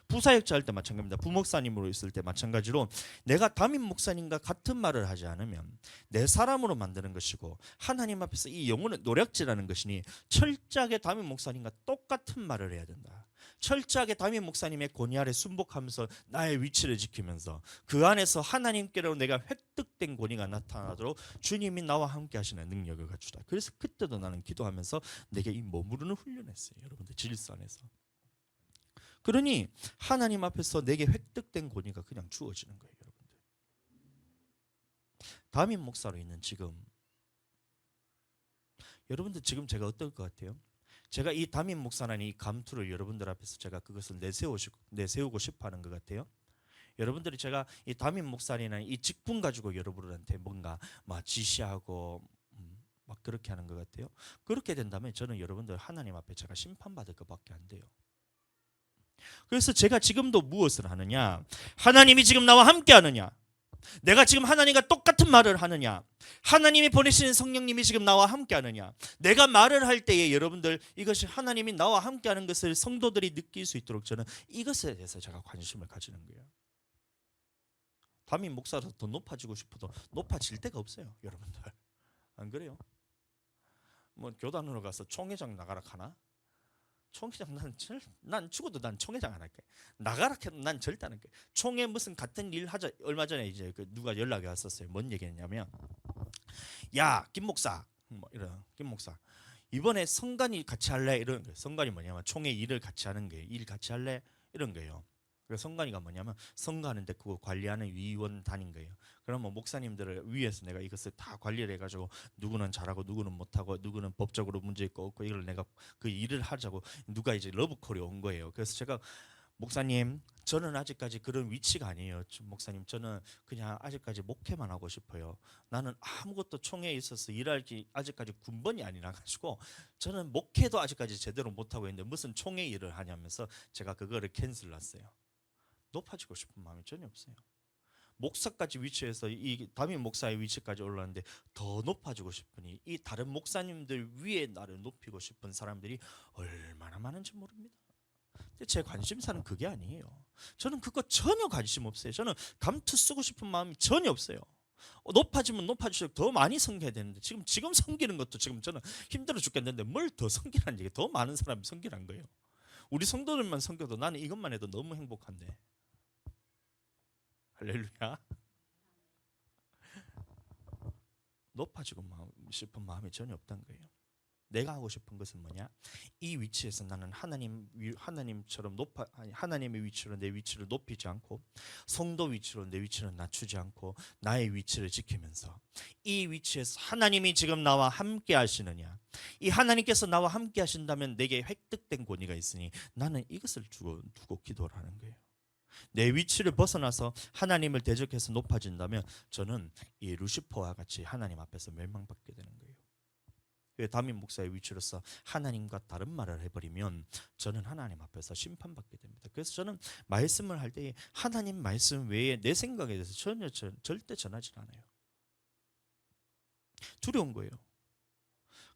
부사역자 할 때 마찬가지입니다. 부목사님으로 있을 때 마찬가지로 내가 담임 목사님과 같은 말을 하지 않으면 내 사람으로 만드는 것이고, 하나님 앞에서 이 영혼의 노력지라는 것이니 철저하게 담임 목사님과 똑같은 말을 해야 된다. 철저하게 담임 목사님의 권위 아래 순복하면서 나의 위치를 지키면서 그 안에서 하나님께로 내가 획득된 권위가 나타나도록 주님이 나와 함께 하시는 능력을 갖추다. 그래서 그때도 나는 기도하면서 내게 이 머무르는 훈련했어요. 여러분들, 질서 안에서. 그러니 하나님 앞에서 내게 획득된 권위가 그냥 주어지는 거예요. 여러분들, 담임 목사로 있는 지금 여러분들, 지금 제가 어떨 것 같아요? 제가 이 담임 목사라는 이 감투를 여러분들 앞에서 제가 그것을 내세우고 싶어 하는 것 같아요. 여러분들이 제가 이 담임 목사라는 이 직분 가지고 여러분들한테 뭔가 막 지시하고 막 그렇게 하는 것 같아요. 그렇게 된다면 저는 여러분들 하나님 앞에 제가 심판받을 것밖에 안 돼요. 그래서 제가 지금도 무엇을 하느냐, 하나님이 지금 나와 함께 하느냐, 내가 지금 하나님과 똑같은 말을 하느냐, 하나님이 보내시는 성령님이 지금 나와 함께 하느냐, 내가 말을 할 때에 여러분들 이것이 하나님이 나와 함께 하는 것을 성도들이 느낄 수 있도록 저는 이것에 대해서 제가 관심을 가지는 거예요. 담임 목사로 더 높아지고 싶어도 높아질 데가 없어요. 여러분들, 안 그래요? 뭐 교단으로 가서 총회장 나가라 하나? 총회장 난 죽어도 난 총회장 안 할게. 나가라 해도 난 절대 안 할게. 총회 무슨 같은 일 하자. 얼마 전에 이제 누가 연락이 왔었어요. 뭔 얘기했냐면, 야 김 목사, 뭐 이런 김 목사 이번에 성관이 같이 할래 이런 거예요. 성관이 뭐냐면 총회 일을 같이 하는 거예요. 일 같이 할래 이런 거예요. 그래서 성관이가 뭐냐면 선거하는데 그거 관리하는 위원 단인 거예요. 그러면 목사님들을 위해서 내가 이것을 다 관리를 해가지고 누구는 잘하고 누구는 못하고 누구는 법적으로 문제 있고 없고 이걸 내가 그 일을 하자고 누가 이제 러브콜이 온 거예요. 그래서 제가 목사님 저는 아직까지 그런 위치가 아니에요. 목사님 저는 그냥 아직까지 목회만 하고 싶어요. 나는 아무것도 총회에 있어서 일할지 아직까지 군번이 아니라 가지고 저는 목회도 아직까지 제대로 못하고 있는데 무슨 총회 일을 하냐면서 제가 그거를 캔슬했어요. 높아지고 싶은 마음이 전혀 없어요. 목사까지 위치해서 이 담임 목사의 위치까지 올랐는데 더 높아지고 싶으니 이 다른 목사님들 위에 나를 높이고 싶은 사람들이 얼마나 많은지 모릅니다. 근데 제 관심사는 그게 아니에요. 저는 그거 전혀 관심 없어요. 저는 감투 쓰고 싶은 마음이 전혀 없어요. 높아지면 높아질수록 더 많이 섬겨야 되는데 지금 섬기는 것도 지금 저는 힘들어 죽겠는데 뭘 더 섬기라는 얘기? 더 많은 사람이 섬기란 거예요. 우리 성도들만 섬겨도 나는 이것만 해도 너무 행복한데. 할렐루야. 높아지고 싶은 마음이 전혀 없다는 거예요. 내가 하고 싶은 것은 뭐냐? 이 위치에서 나는 하나님처럼 하나님의 위치로 내 위치를 높이지 않고 성도 위치로 내 위치를 낮추지 않고 나의 위치를 지키면서 이 위치에서 하나님이 지금 나와 함께 하시느냐? 이 하나님께서 나와 함께 하신다면 내게 획득된 권위가 있으니 나는 이것을 두고 기도를 하는 거예요. 내 위치를 벗어나서 하나님을 대적해서 높아진다면 저는 이 루시퍼와 같이 하나님 앞에서 멸망받게 되는 거예요. 담임 목사의 위치로서 하나님과 다른 말을 해버리면 저는 하나님 앞에서 심판받게 됩니다. 그래서 저는 말씀을 할 때 하나님 말씀 외에 내 생각에 대해서 절대 전하지 않아요. 두려운 거예요.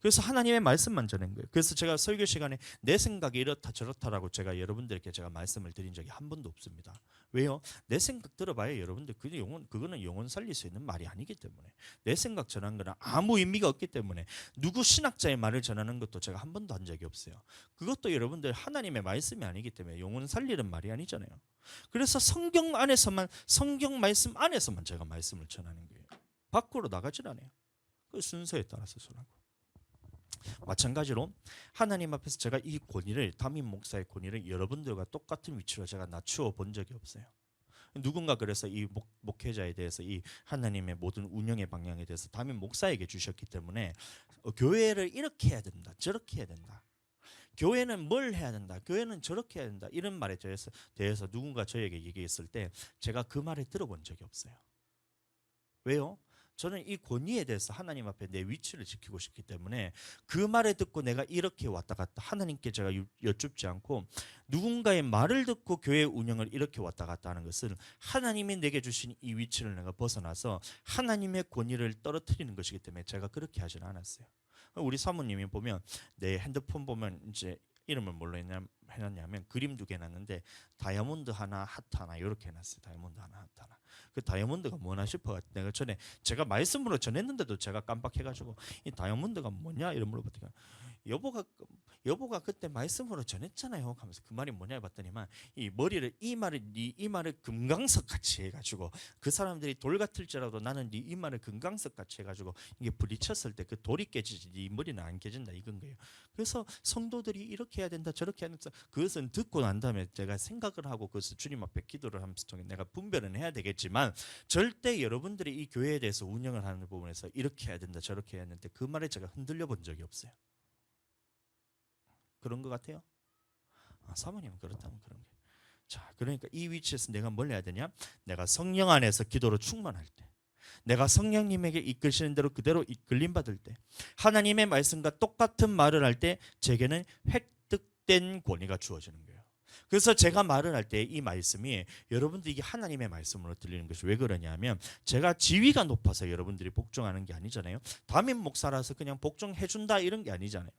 그래서 하나님의 말씀만 전한 거예요. 그래서 제가 설교 시간에 내 생각이 이렇다 저렇다라고 제가 여러분들께 제가 말씀을 드린 적이 한 번도 없습니다. 왜요? 내 생각 들어봐야 여러분들 그거는 영혼 살릴 수 있는 말이 아니기 때문에 내 생각 전한 거는 아무 의미가 없기 때문에 누구 신학자의 말을 전하는 것도 제가 한 번도 한 적이 없어요. 그것도 여러분들 하나님의 말씀이 아니기 때문에 영혼 살리는 말이 아니잖아요. 그래서 성경 말씀 안에서만 제가 말씀을 전하는 거예요. 밖으로 나가질 않아요. 그 순서에 따라서 전하고. 마찬가지로 하나님 앞에서 제가 이 권위를 담임 목사의 권위를 여러분들과 똑같은 위치로 제가 낮추어 본 적이 없어요. 누군가 그래서 이 목회자에 대해서 이 하나님의 모든 운영의 방향에 대해서 담임 목사에게 주셨기 때문에 교회를 이렇게 해야 된다 저렇게 해야 된다 교회는 뭘 해야 된다 교회는 저렇게 해야 된다 이런 말에 대해서 누군가 저에게 얘기했을 때 제가 그 말을 들어본 적이 없어요. 왜요? 저는 이 권위에 대해서 하나님 앞에 내 위치를 지키고 싶기 때문에 그 말을 듣고 내가 이렇게 왔다 갔다 하나님께 제가 여쭙지 않고 누군가의 말을 듣고 교회 운영을 이렇게 왔다 갔다 하는 것은 하나님이 내게 주신 이 위치를 내가 벗어나서 하나님의 권위를 떨어뜨리는 것이기 때문에 제가 그렇게 하지는 않았어요. 우리 사모님이 보면 내 핸드폰 보면 이제 이름을 뭘로 해놨냐면 그림 2개 해놨는데 다이아몬드 하나 하트 하나 이렇게 해놨어요. 다이아몬드 하나 하트 하나. 그 다이아몬드가 뭐나 싶어 내가 전에 제가 말씀으로 전했는데도 제가 깜빡해가지고 이 다이아몬드가 뭐냐 이런 물어봤더니 여보가 그때 말씀으로 전했잖아요 하면서 그 말이 뭐냐 해봤더니만 이 말을 금강석 같이 해가지고 그 사람들이 돌 같을지라도 나는 이 말을 금강석 같이 해가지고 이게 부딪혔을 때 그 돌이 깨지지 네 머리는 안 깨진다 이건 거예요. 그래서 성도들이 이렇게 해야 된다 저렇게 해야 된다 그것은 듣고 난 다음에 제가 생각을 하고 그것을 주님 앞에 기도를 하면서 내가 분별은 해야 되겠지만 절대 여러분들이 이 교회에 대해서 운영을 하는 부분에서 이렇게 해야 된다 저렇게 해야 되는데 그 말에 제가 흔들려 본 적이 없어요. 그런 것 같아요? 사모님은 그렇다면 그런 게. 자, 그러니까 이 위치에서 내가 뭘 해야 되냐? 내가 성령 안에서 기도로 충만할 때 내가 성령님에게 이끌시는 대로 그대로 이끌림 받을 때 하나님의 말씀과 똑같은 말을 할 때 제게는 획득된 권위가 주어지는 거예요. 그래서 제가 말을 할 때 이 말씀이 여러분들 이게 하나님의 말씀으로 들리는 것이 왜 그러냐면 제가 지위가 높아서 여러분들이 복종하는 게 아니잖아요. 담임 목사라서 그냥 복종해준다 이런 게 아니잖아요.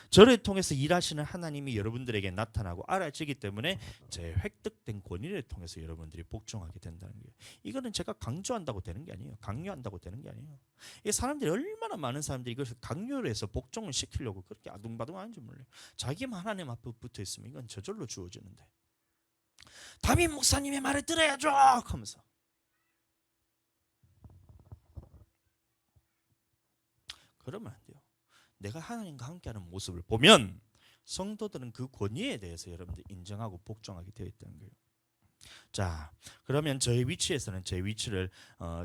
저를 통해서 일하시는 하나님이 여러분들에게 나타나고 알아지기 때문에 제 획득된 권위를 통해서 여러분들이 복종하게 된다는 거예요. 이거는 제가 강조한다고 되는 게 아니에요. 강요한다고 되는 게 아니에요. 이 사람들이 얼마나 많은 사람들이 이것을 강요를 해서 복종을 시키려고 그렇게 아둥바둥 하는지 몰라요. 자기만 하나님 앞에 붙어 있으면 이건 저절로 주어지는데 담임 목사님의 말을 들어야죠 하면서 그러면 안 돼요. 내가 하나님과 함께하는 모습을 보면 성도들은 그 권위에 대해서 여러분들 인정하고 복종하게 되어 있다는 거예요. 자, 그러면 저의 위치에서는 제 위치를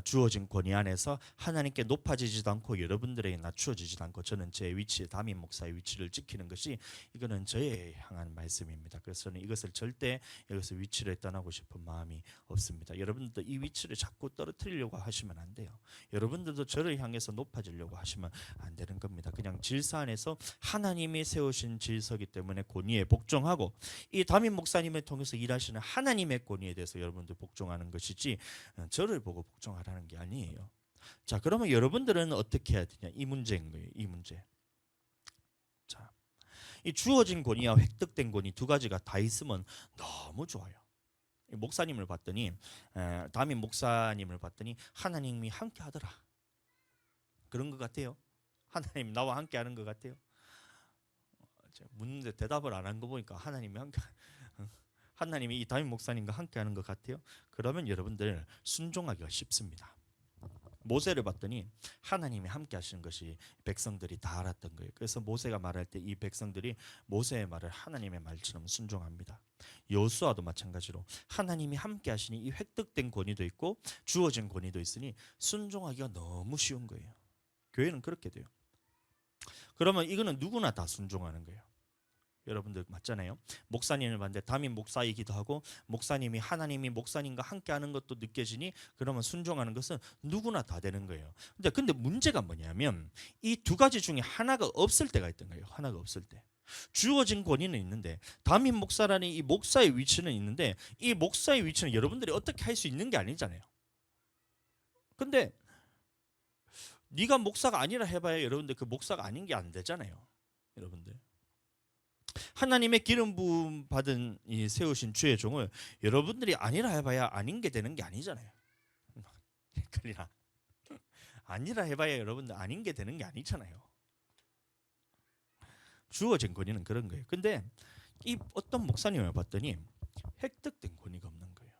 주어진 권위 안에서 하나님께 높아지지도 않고 여러분들에게 낮추어지지도 않고 저는 제 위치에 담임 목사의 위치를 지키는 것이 이거는 저에 향한 말씀입니다. 그래서 저는 이것을 절대 여기서 위치를 떠나고 싶은 마음이 없습니다. 여러분들도 이 위치를 자꾸 떨어뜨리려고 하시면 안 돼요. 여러분들도 저를 향해서 높아지려고 하시면 안 되는 겁니다. 그냥 질서 안에서 하나님이 세우신 질서이기 때문에 권위에 복종하고 이 담임 목사님을 통해서 일하시는 하나님의 권위에 대해서 여러분들 복종하는 것이지 저를 보고 복종하라는 게 아니에요. 자, 그러면 여러분들은 어떻게 해야 되냐? 이 문제인 거예요. 이 문제. 자, 이 주어진 권위와 획득된 권위 두 가지가 다 있으면 너무 좋아요. 목사님을 봤더니 담임 목사님을 봤더니 하나님이 함께 하더라. 그런 것 같아요. 하나님 나와 함께 하는 것 같아요. 묻는데 대답을 안 한 거 보니까 하나님이 함께 하나님이 이 담임 목사님과 함께하는 것 같아요. 그러면 여러분들 순종하기가 쉽습니다. 모세를 봤더니 하나님이 함께 하시는 것이 백성들이 다 알았던 거예요. 그래서 모세가 말할 때 이 백성들이 모세의 말을 하나님의 말처럼 순종합니다. 여호수아도 마찬가지로 하나님이 함께 하시니 이 획득된 권위도 있고 주어진 권위도 있으니 순종하기가 너무 쉬운 거예요. 교회는 그렇게 돼요. 그러면 이거는 누구나 다 순종하는 거예요. 여러분들 맞잖아요. 목사님을 봤는데 담임 목사이기도 하고 목사님이 하나님이 목사님과 함께하는 것도 느껴지니 그러면 순종하는 것은 누구나 다 되는 거예요. 근데 문제가 뭐냐면 이 두 가지 중에 하나가 없을 때가 있던 거예요. 하나가 없을 때. 주어진 권위는 있는데 담임 목사라는 이 목사의 위치는 있는데 이 목사의 위치는 여러분들이 어떻게 할 수 있는 게 아니잖아요. 근데 네가 목사가 아니라 해봐야 여러분들 그 목사가 아닌 게 안 되잖아요. 여러분들. 하나님의 기름 부음 받은 이 세우신 주의 종을 여러분들이 아니라 해봐야 아닌 게 되는 게 아니잖아요. 헷갈리나? 아니라 해봐야 여러분들 아닌 게 되는 게 아니잖아요. 주어진 권위는 그런 거예요. 근데 이 어떤 목사님을 봤더니 획득된 권위가 없는 거예요.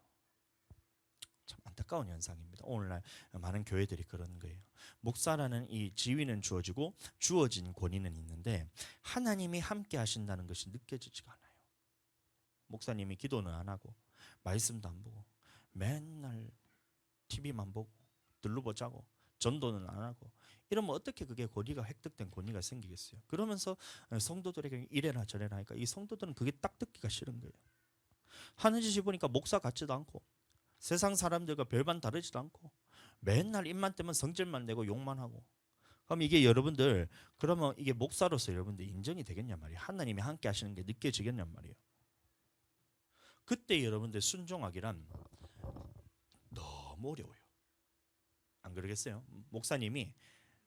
참 안타까운 현상입니다. 오늘날 많은 교회들이 그런 거예요. 목사라는 이 지위는 주어지고 주어진 권위는 있는데 하나님이 함께 하신다는 것이 느껴지지가 않아요. 목사님이 기도는 안 하고 말씀도 안 보고 맨날 TV만 보고 들러보자고 전도는 안 하고 이러면 어떻게 그게 권위가 획득된 권위가 생기겠어요? 그러면서 성도들에게 이래라 저래라 하니까 이 성도들은 그게 딱 듣기가 싫은 거예요. 하는 짓이 보니까 목사 같지도 않고 세상 사람들과 별반 다르지도 않고 맨날 입만 떼면 성질만 내고 욕만 하고 그럼 이게 여러분들 그러면 이게 목사로서 여러분들 인정이 되겠냐 말이에요. 하나님이 함께 하시는 게 느껴지겠냐 말이에요. 그때 여러분들 순종하기란 너무 어려워요. 안 그러겠어요? 목사님이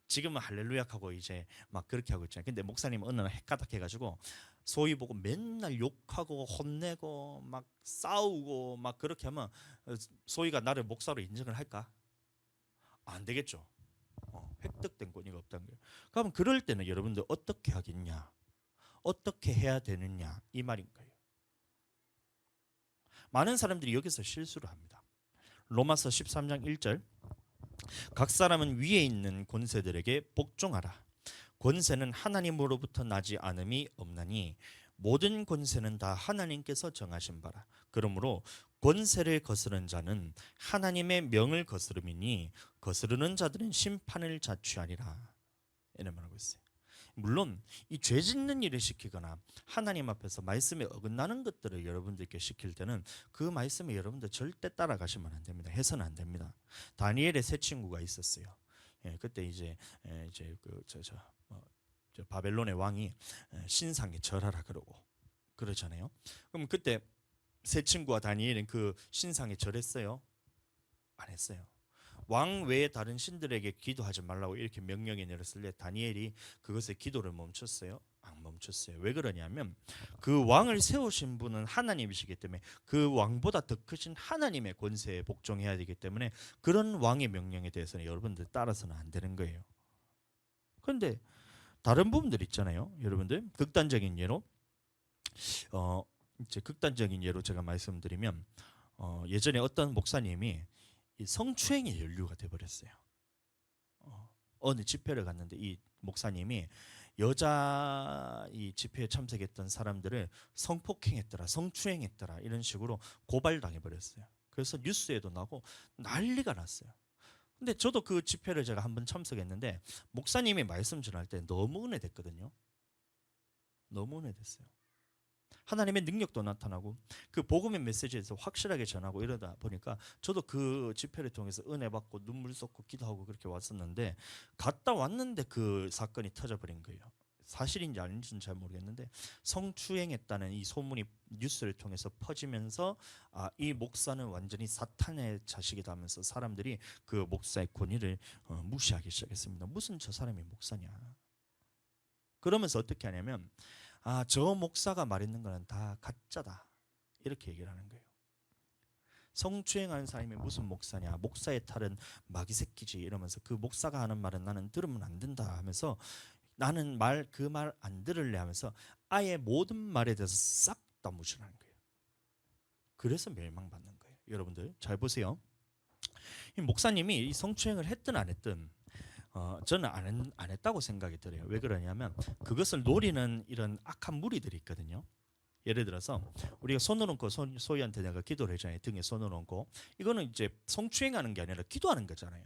지금은 할렐루야 하고 이제 막 그렇게 하고 있잖아요. 근데 목사님은 어느 날 헷가닥 해가지고 소위 보고 맨날 욕하고 혼내고 막 싸우고 막 그렇게 하면 소위가 나를 목사로 인정을 할까? 안 되겠죠. 획득된 권위가 없다는 거예요. 그럼 그럴 때는 여러분들 어떻게 하겠냐? 어떻게 해야 되느냐? 이 말인 거예요. 많은 사람들이 여기서 실수를 합니다. 로마서 13장 1절 각 사람은 위에 있는 권세들에게 복종하라. 권세는 하나님으로부터 나지 않음이 없나니 모든 권세는 다 하나님께서 정하신 바라. 그러므로 권세를 거스른 자는 하나님의 명을 거스름이니 거스르는 자들은 심판을 자취하리라. 이런 말하고 있어요. 물론 이 죄 짓는 일을 시키거나 하나님 앞에서 말씀에 어긋나는 것들을 여러분들께 시킬 때는 그 말씀에 여러분들 절대 따라가시면 안 됩니다. 해서는 안 됩니다. 다니엘의 세 친구가 있었어요. 그때 이제 바벨론의 왕이 신상에 절하라 그러고 그러잖아요. 그럼 그때 세 친구와 다니엘은 그 신상에 절했어요? 안 했어요. 왕 외에 다른 신들에게 기도하지 말라고 이렇게 명령이 내렸을 때 다니엘이 그것에 기도를 멈췄어요? 안 멈췄어요. 왜 그러냐면 그 왕을 세우신 분은 하나님이시기 때문에 그 왕보다 더 크신 하나님의 권세에 복종해야 되기 때문에 그런 왕의 명령에 대해서는 여러분들 따라서는 안 되는 거예요. 그런데 다른 부분들 있잖아요. 여러분들 극단적인 예로 이제 극단적인 예로 제가 말씀드리면 예전에 어떤 목사님이 이 성추행의 연류가 돼버렸어요. 어느 집회를 갔는데 이 목사님이 여자 이 집회에 참석했던 사람들을 성폭행했더라, 성추행했더라 이런 식으로 고발당해 버렸어요. 그래서 뉴스에도 나고 난리가 났어요. 근데 저도 그 집회를 제가 한번 참석했는데 목사님이 말씀 전할 때 너무 은혜됐거든요. 너무 은혜됐어요. 하나님의 능력도 나타나고 그 복음의 메시지에서 확실하게 전하고 이러다 보니까 저도 그 집회를 통해서 은혜 받고 눈물 쏟고 기도하고 그렇게 왔었는데 갔다 왔는데 그 사건이 터져버린 거예요. 사실인지 아닌지는 잘 모르겠는데 성추행했다는 이 소문이 뉴스를 통해서 퍼지면서 이 목사는 완전히 사탄의 자식이다 하면서 사람들이 그 목사의 권위를 무시하기 시작했습니다. 무슨 저 사람이 목사냐. 그러면서 어떻게 하냐면 저 목사가 말했는 거는 다 가짜다 이렇게 얘기를 하는 거예요. 성추행하는 사람이 무슨 목사냐, 목사의 탈은 마귀 새끼지 이러면서 그 목사가 하는 말은 나는 들으면 안 된다 하면서 나는 그 말 안 들을래 하면서 아예 모든 말에 대해서 싹 다 무시하는 거예요. 그래서 멸망받는 거예요. 여러분들 잘 보세요. 이 목사님이 이 성추행을 했든 안 했든 저는 안 했다고 생각이 들어요. 왜 그러냐면 그것을 노리는 이런 악한 무리들이 있거든요. 예를 들어서 우리가 손을 얹고 소희한테 내가 기도를 해잖아요. 등에 손을 얹고 이거는 이제 성추행하는 게 아니라 기도하는 거잖아요.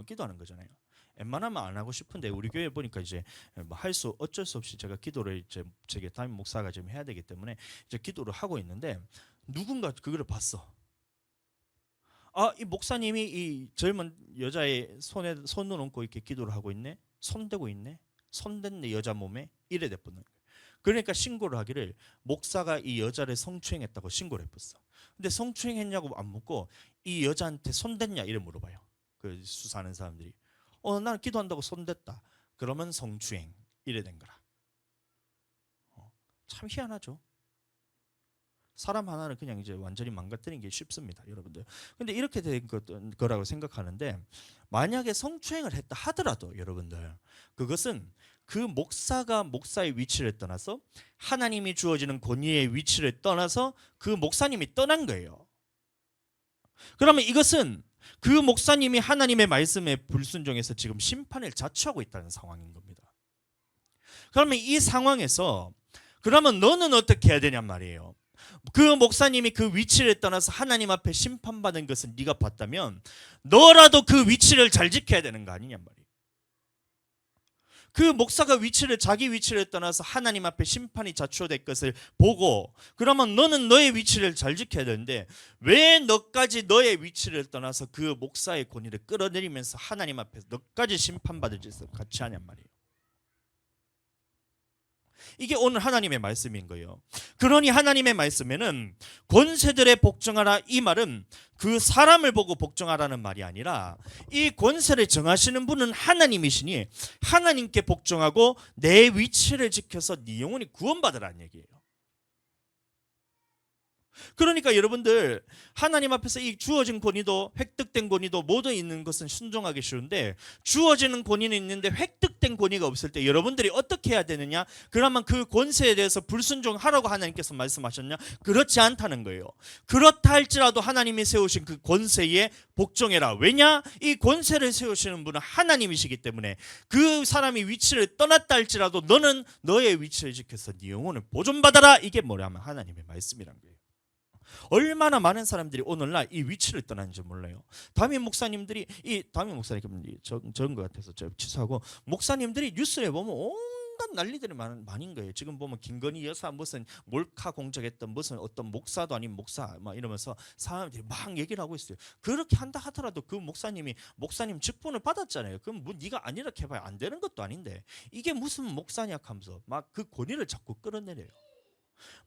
기도하는 거잖아요. 웬만하면 안 하고 싶은데 우리 교회 보니까 이제 뭐 어쩔 수 없이 제가 기도를 이제 제게 담임 목사가 지금 해야 되기 때문에 이제 기도를 하고 있는데 누군가 그거를 봤어. 이 목사님이 이 젊은 여자의 손에 손을 얹고 이렇게 기도를 하고 있네. 손대고 있네. 손댔네 여자 몸에 이래 됐거든. 그러니까 신고를 하기를 목사가 이 여자를 성추행했다고 신고를 해봤어. 근데 성추행했냐고 안 묻고 이 여자한테 손댔냐 이래 물어봐요. 그 수사하는 사람들이. 나는 기도한다고 손댔다. 그러면 성추행 이래 된 거라. 참 희한하죠. 사람 하나를 그냥 이제 완전히 망가뜨리는 게 쉽습니다, 여러분들. 근데 이렇게 된 거라고 생각하는데 만약에 성추행을 했다 하더라도 여러분들 그것은 그 목사가 목사의 위치를 떠나서 하나님이 주어지는 권위의 위치를 떠나서 그 목사님이 떠난 거예요. 그러면 이것은 그 목사님이 하나님의 말씀에 불순종해서 지금 심판을 자초하고 있다는 상황인 겁니다. 그러면 이 상황에서 그러면 너는 어떻게 해야 되냔 말이에요. 그 목사님이 그 위치를 떠나서 하나님 앞에 심판받은 것을 네가 봤다면 너라도 그 위치를 잘 지켜야 되는 거 아니냔 말이에요. 그 목사가 자기 위치를 떠나서 하나님 앞에 심판이 자초될 것을 보고 그러면 너는 너의 위치를 잘 지켜야 되는데 왜 너까지 너의 위치를 떠나서 그 목사의 권위를 끌어내리면서 하나님 앞에서 너까지 심판받을 짓을 같이 하냔 말이에요. 이게 오늘 하나님의 말씀인 거예요. 그러니 하나님의 말씀에는 권세들에 복종하라 이 말은 그 사람을 보고 복종하라는 말이 아니라 이 권세를 정하시는 분은 하나님이시니 하나님께 복종하고 내 위치를 지켜서 네 영혼이 구원받으라는 얘기예요. 그러니까 여러분들 하나님 앞에서 이 주어진 권위도 획득된 권위도 모두 있는 것은 순종하기 쉬운데 주어지는 권위는 있는데 획득된 권위가 없을 때 여러분들이 어떻게 해야 되느냐? 그러면 그 권세에 대해서 불순종하라고 하나님께서 말씀하셨냐? 그렇지 않다는 거예요. 그렇다 할지라도 하나님이 세우신 그 권세에 복종해라. 왜냐? 이 권세를 세우시는 분은 하나님이시기 때문에 그 사람이 위치를 떠났다 할지라도 너는 너의 위치를 지켜서 네 영혼을 보존받아라. 이게 뭐냐면 하나님의 말씀이란 거예요. 얼마나 많은 사람들이 오늘날 이 위치를 떠나는지 몰라요. 담임 목사님들이 적은 것 같아서 제가 취소하고 목사님들이 뉴스에 보면 온갖 난리들이 많은 거예요. 지금 보면 김건희 여사 무슨 몰카 공작했던 무슨 어떤 목사도 아닌 목사 막 이러면서 사람들이 막 얘기를 하고 있어요. 그렇게 한다 하더라도 그 목사님 직분을 받았잖아요. 그럼 뭐 네가 아니라 해봐야 안 되는 것도 아닌데 이게 무슨 목사냐 하면서 막 그 권위를 자꾸 끌어내려요.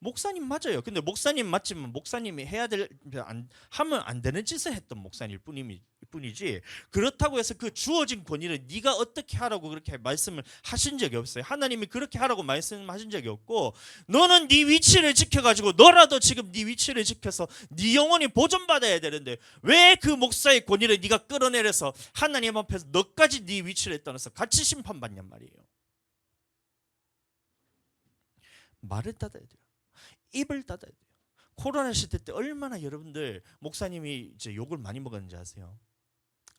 목사님 맞아요. 근데 목사님 맞지만 목사님이 하면 안 되는 짓을 했던 목사님 뿐이지 그렇다고 해서 그 주어진 권위를 네가 어떻게 하라고 그렇게 말씀을 하신 적이 없어요. 하나님이 그렇게 하라고 말씀하신 적이 없고 너는 네 위치를 지켜가지고 너라도 지금 네 위치를 지켜서 네 영혼이 보존받아야 되는데 왜 그 목사의 권위를 네가 끌어내려서 하나님 앞에서 너까지 네 위치를 떠나서 같이 심판받냔 말이에요. 말을 닫아야 돼요. 입을 닫아야 돼요. 코로나 시대 때 얼마나 여러분들 목사님이 이제 욕을 많이 먹었는지 아세요?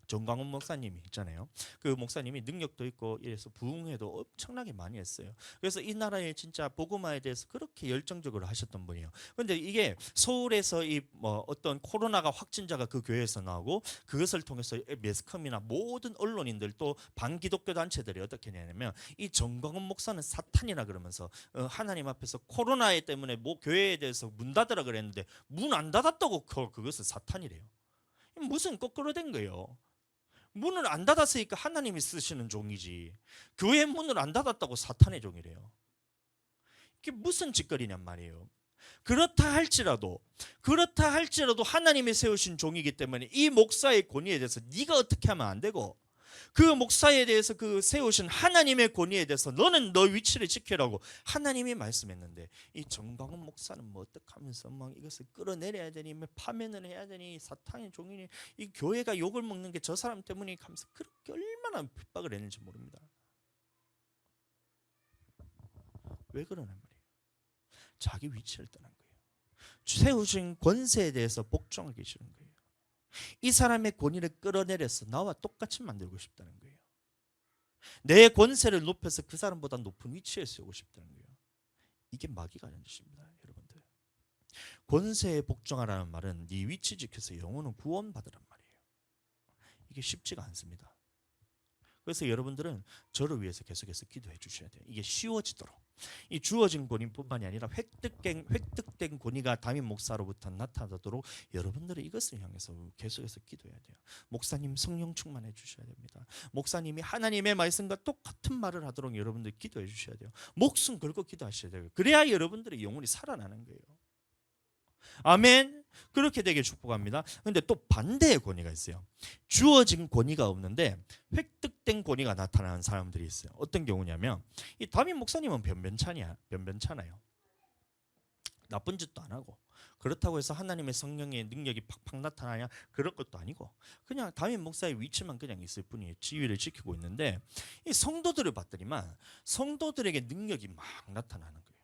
정광훈 목사님이 있잖아요. 그 목사님이 능력도 있고 이래서 부흥회도 엄청나게 많이 했어요. 그래서 이 나라의 진짜 복음화에 대해서 그렇게 열정적으로 하셨던 분이에요. 그런데 이게 서울에서 이 뭐 어떤 코로나가 확진자가 그 교회에서 나오고 그것을 통해서 매스컴이나 모든 언론인들 또 반기독교 단체들이 어떻게 하냐면 이 정광훈 목사는 사탄이라 그러면서 하나님 앞에서 코로나 때문에 뭐 교회에 대해서 문 닫으라 그랬는데 문 안 닫았다고 그것을 사탄이래요. 무슨 거꾸로 된 거예요. 문을 안 닫았으니까 하나님이 쓰시는 종이지 교회 문을 안 닫았다고 사탄의 종이래요. 이게 무슨 짓거리냔 말이에요. 그렇다 할지라도 하나님이 세우신 종이기 때문에 이 목사의 권위에 대해서 네가 어떻게 하면 안 되고 그 목사에 대해서 그 세우신 하나님의 권위에 대해서 너는 너 위치를 지키라고 하나님이 말씀했는데 이 정광훈 목사는 뭐 어떡하면서 막 이것을 끌어내려야 되니 파면을 해야 되니 사탄의 종이니 이 교회가 욕을 먹는 게 저 사람 때문에 하면서 그렇게 얼마나 핍박을 했는지 모릅니다. 왜 그러나 말이에요. 자기 위치를 떠난 거예요. 세우신 권세에 대해서 복종하기 싫은 거예요. 이 사람의 권위를 끌어내려서 나와 똑같이 만들고 싶다는 거예요. 내 권세를 높여서 그 사람보다 높은 위치에 세우고 싶다는 거예요. 이게 마귀가 하는 짓입니다, 여러분들. 권세에 복종하라는 말은 네 위치 지켜서 영혼은 구원받으란 말이에요. 이게 쉽지가 않습니다. 그래서 여러분들은 저를 위해서 계속해서 기도해 주셔야 돼요. 이게 쉬워지도록. 이 주어진 권위뿐만이 아니라 획득된 권위가 담임 목사로부터 나타나도록 여러분들은 이것을 향해서 계속해서 기도해야 돼요. 목사님 성령 충만해 주셔야 됩니다. 목사님이 하나님의 말씀과 똑같은 말을 하도록 여러분들 기도해 주셔야 돼요. 목숨 걸고 기도하셔야 돼요. 그래야 여러분들의 영혼이 살아나는 거예요. 아멘. 그렇게 되게 축복합니다. 그런데 또 반대의 권위가 있어요. 주어진 권위가 없는데 획득된 권위가 나타나는 사람들이 있어요. 어떤 경우냐면 이 담임 목사님은 변변찮아요. 나쁜 짓도 안 하고 그렇다고 해서 하나님의 성령의 능력이 팍팍 나타나냐 그런 것도 아니고 그냥 담임 목사의 위치만 그냥 있을 뿐이에요. 지위를 지키고 있는데 이 성도들을 봤더니만 성도들에게 능력이 막 나타나는 거예요.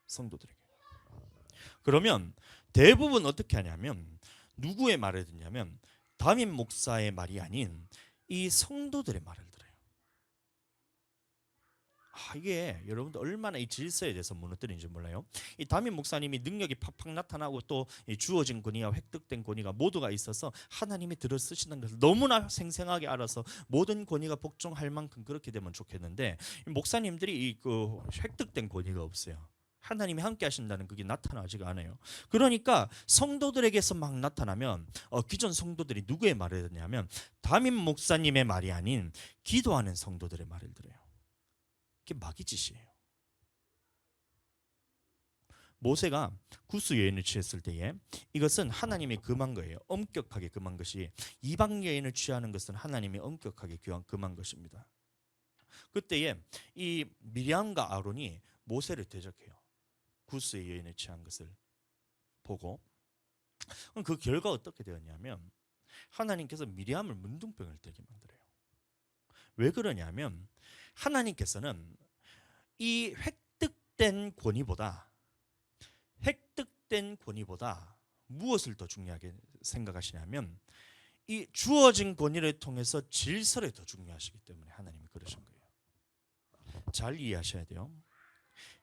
성도들에게. 그러면 대부분 어떻게 하냐면 누구의 말을 듣냐면 담임 목사의 말이 아닌 이 성도들의 말을 들어요. 이게 여러분들 얼마나 이 질서에 대해서 무너뜨리는지 몰라요. 이 담임 목사님이 능력이 팍팍 나타나고 또 주어진 권위와 획득된 권위가 모두가 있어서 하나님이 들어 쓰시는 것을 너무나 생생하게 알아서 모든 권위가 복종할 만큼 그렇게 되면 좋겠는데 목사님들이 이 획득된 권위가 없어요. 하나님이 함께 하신다는 그게 나타나지가 않아요. 그러니까 성도들에게서 막 나타나면 기존 성도들이 누구의 말을 듣냐면 담임 목사님의 말이 아닌 기도하는 성도들의 말을 들어요. 그게 마귀 짓이에요. 모세가 구스 여인을 취했을 때에 이것은 하나님이 금한 거예요. 엄격하게 금한 것이 이방 여인을 취하는 것은 하나님이 엄격하게 금한 것입니다. 그때에 이 미리암과 아론이 모세를 대적해요. 구스의 여인을 취한 것을 보고 그 결과 어떻게 되었냐면 하나님께서 미리암을 문둥병을 들게 만들어요. 왜 그러냐면 하나님께서는 이 획득된 권위보다 무엇을 더 중요하게 생각하시냐면 이 주어진 권위를 통해서 질서를 더 중요하시기 때문에 하나님이 그러신 거예요. 잘 이해하셔야 돼요.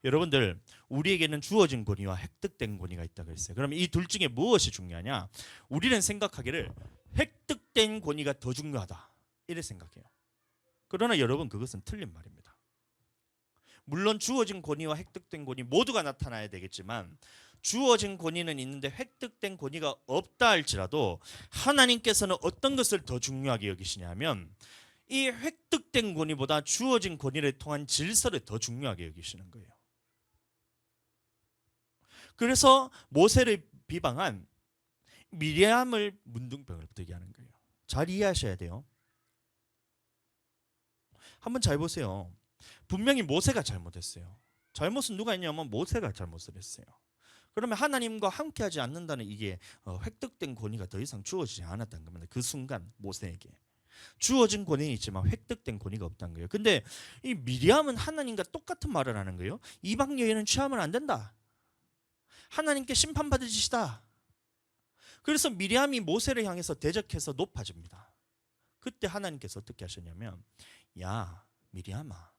여러분들 우리에게는 주어진 권위와 획득된 권위가 있다고 그랬어요. 그럼 이 둘 중에 무엇이 중요하냐? 우리는 생각하기를 획득된 권위가 더 중요하다 이래 생각해요. 그러나 여러분 그것은 틀린 말입니다. 물론 주어진 권위와 획득된 권위 모두가 나타나야 되겠지만 주어진 권위는 있는데 획득된 권위가 없다 할지라도 하나님께서는 어떤 것을 더 중요하게 여기시냐면 이 획득된 권위보다 주어진 권위를 통한 질서를 더 중요하게 여기시는 거예요. 그래서 모세를 비방한 미리암을 문둥병을 들게 하는 거예요. 잘 이해하셔야 돼요. 한번 잘 보세요. 분명히 모세가 잘못했어요. 잘못은 누가 했냐면 모세가 잘못을 했어요. 그러면 하나님과 함께하지 않는다는 이게 획득된 권위가 더 이상 주어지지 않았다는 겁니다. 그 순간 모세에게 주어진 권위는 있지만 획득된 권위가 없다는 거예요. 근데 이 미리암은 하나님과 똑같은 말을 하는 거예요. 이방 여인은 취하면 안 된다. 하나님께 심판받을 짓이다. 그래서 미리암이 모세를 향해서 대적해서 높아집니다. 그때 하나님께서 어떻게 하셨냐면, 야 미리암아,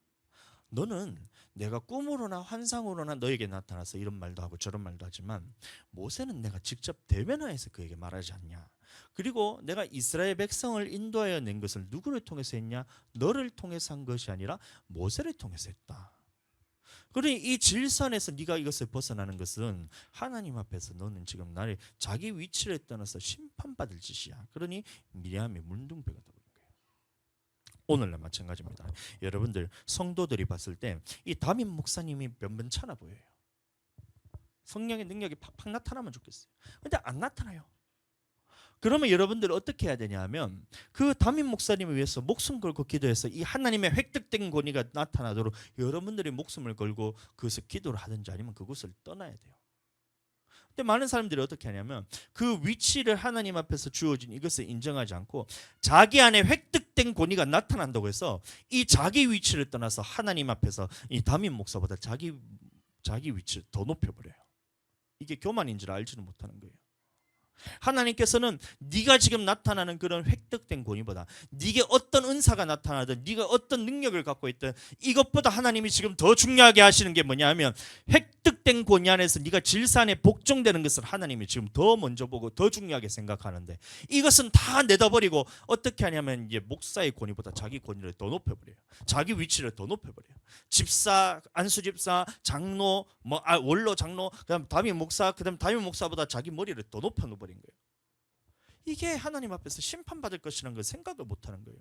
너는 내가 꿈으로나 환상으로나 너에게 나타나서 이런 말도 하고 저런 말도 하지만 모세는 내가 직접 대면하여서 그에게 말하지 않냐. 그리고 내가 이스라엘 백성을 인도하여 낸 것을 누구를 통해서 했냐? 너를 통해서 한 것이 아니라 모세를 통해서 했다. 그러니 이 질서에서 네가 이것을 벗어나는 것은 하나님 앞에서 너는 지금 나를 자기 위치를 떠나서 심판받을 짓이야. 그러니 미리암이 문둥병이 되버린 거예요. 오늘날 마찬가지입니다. 여러분들 성도들이 봤을 때 이 담임 목사님이 변변찮아 보여요. 성령의 능력이 팍팍 나타나면 좋겠어요. 근데 안 나타나요. 그러면 여러분들 어떻게 해야 되냐 하면 그 담임 목사님을 위해서 목숨 걸고 기도해서 이 하나님의 획득된 권위가 나타나도록 여러분들이 목숨을 걸고 그것을 기도를 하든지 아니면 그곳을 떠나야 돼요. 근데 많은 사람들이 어떻게 하냐면 그 위치를 하나님 앞에서 주어진 이것을 인정하지 않고 자기 안에 획득된 권위가 나타난다고 해서 이 자기 위치를 떠나서 하나님 앞에서 이 담임 목사보다 자기 위치를 더 높여버려요. 이게 교만인 줄 알지는 못하는 거예요. 하나님께서는 네가 지금 나타나는 그런 획득된 권위보다 네게 어떤 은사가 나타나든 네가 어떤 능력을 갖고 있든 이것보다 하나님이 지금 더 중요하게 하시는 게 뭐냐 하면 획득된 권위 안에서 네가 질서 안에 복종되는 것을 하나님이 지금 더 먼저 보고 더 중요하게 생각하는데 이것은 다 내다버리고 어떻게 하냐면 이제 목사의 권위보다 자기 권위를 더 높여버려요. 자기 위치를 더 높여버려요. 집사, 안수집사, 장로, 원로 장로, 그다음 담임 목사, 그다음 담임 목사보다 자기 머리를 더 높여놓은 거예요. 이게 하나님 앞에서 심판받을 것이라는 걸 생각을 못하는 거예요.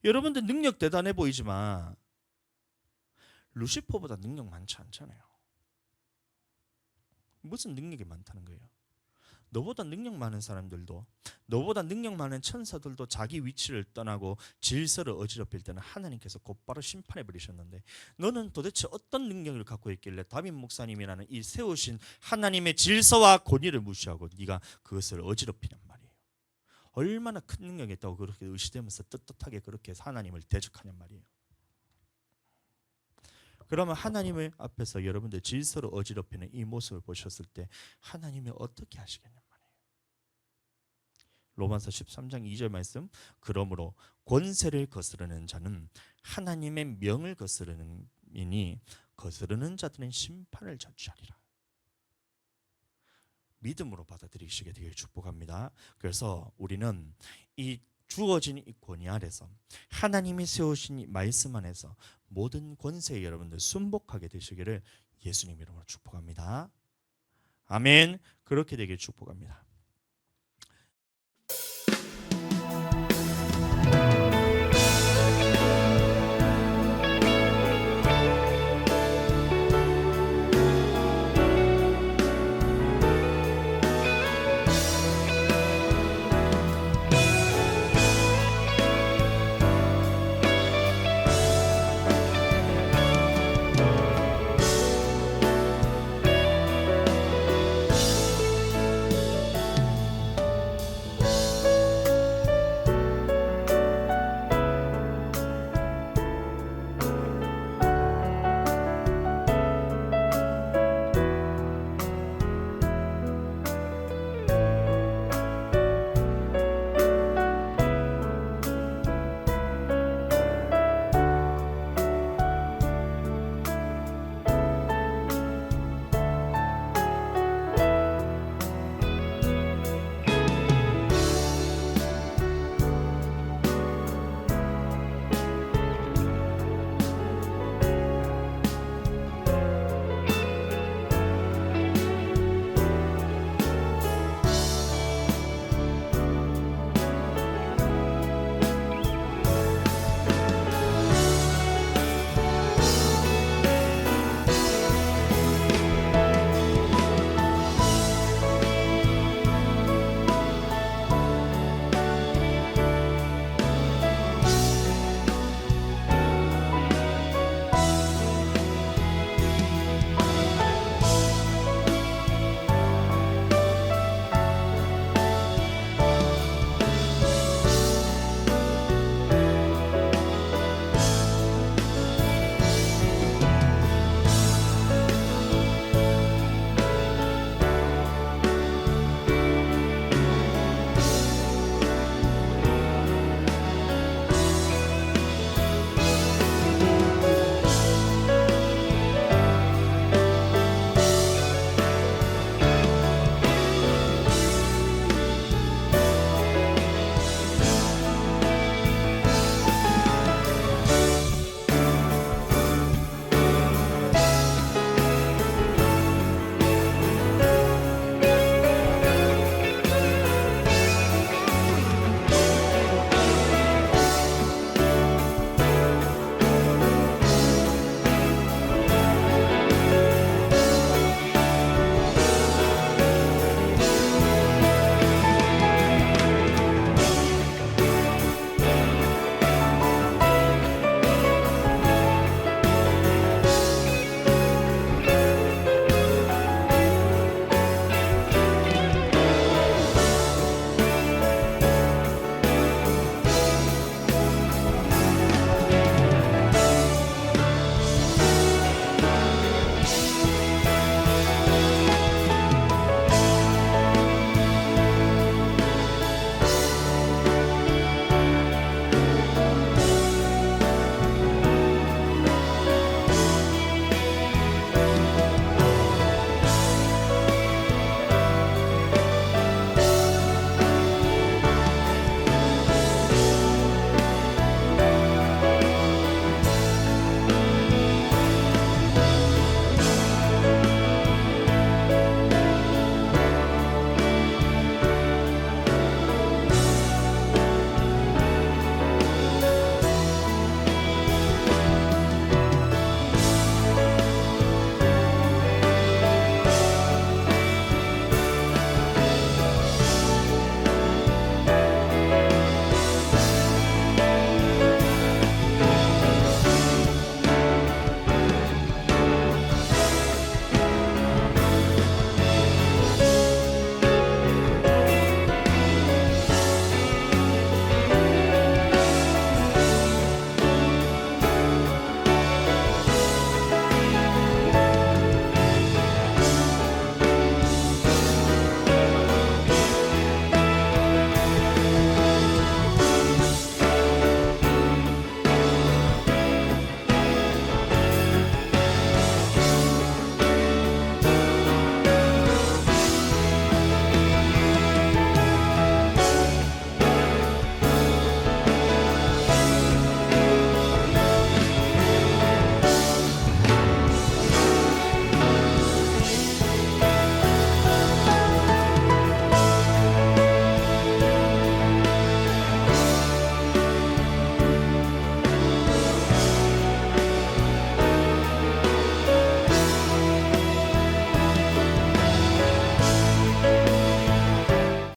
여러분들 능력 대단해 보이지만 루시퍼보다 능력 많지 않잖아요. 무슨 능력이 많다는 거예요? 너보다 능력 많은 사람들도, 너보다 능력 많은 천사들도 자기 위치를 떠나고 질서를 어지럽힐 때는 하나님께서 곧바로 심판해 버리셨는데 너는 도대체 어떤 능력을 갖고 있길래 담임 목사님이라는 이 세우신 하나님의 질서와 권위를 무시하고 네가 그것을 어지럽히냔 말이에요. 얼마나 큰 능력이 있다고 그렇게 의시되면서 떳떳하게 그렇게 하나님을 대적하냔 말이에요. 그러면 하나님의 앞에서 여러분들 질서를 어지럽히는 이 모습을 보셨을 때 하나님이 어떻게 하시겠냐 말이에요. 로마서 13장 2절 말씀, 그러므로 권세를 거스르는 자는 하나님의 명을 거스르느니 거스르는 자들은 심판을 자취하리라. 믿음으로 받아들이시게 되길 축복합니다. 그래서 우리는 이 주어진 이 권위 아래서 하나님이 세우신 이 말씀 안에서 모든 권세에 여러분들 순복하게 되시기를 예수님 이름으로 축복합니다. 아멘. 그렇게 되길 축복합니다.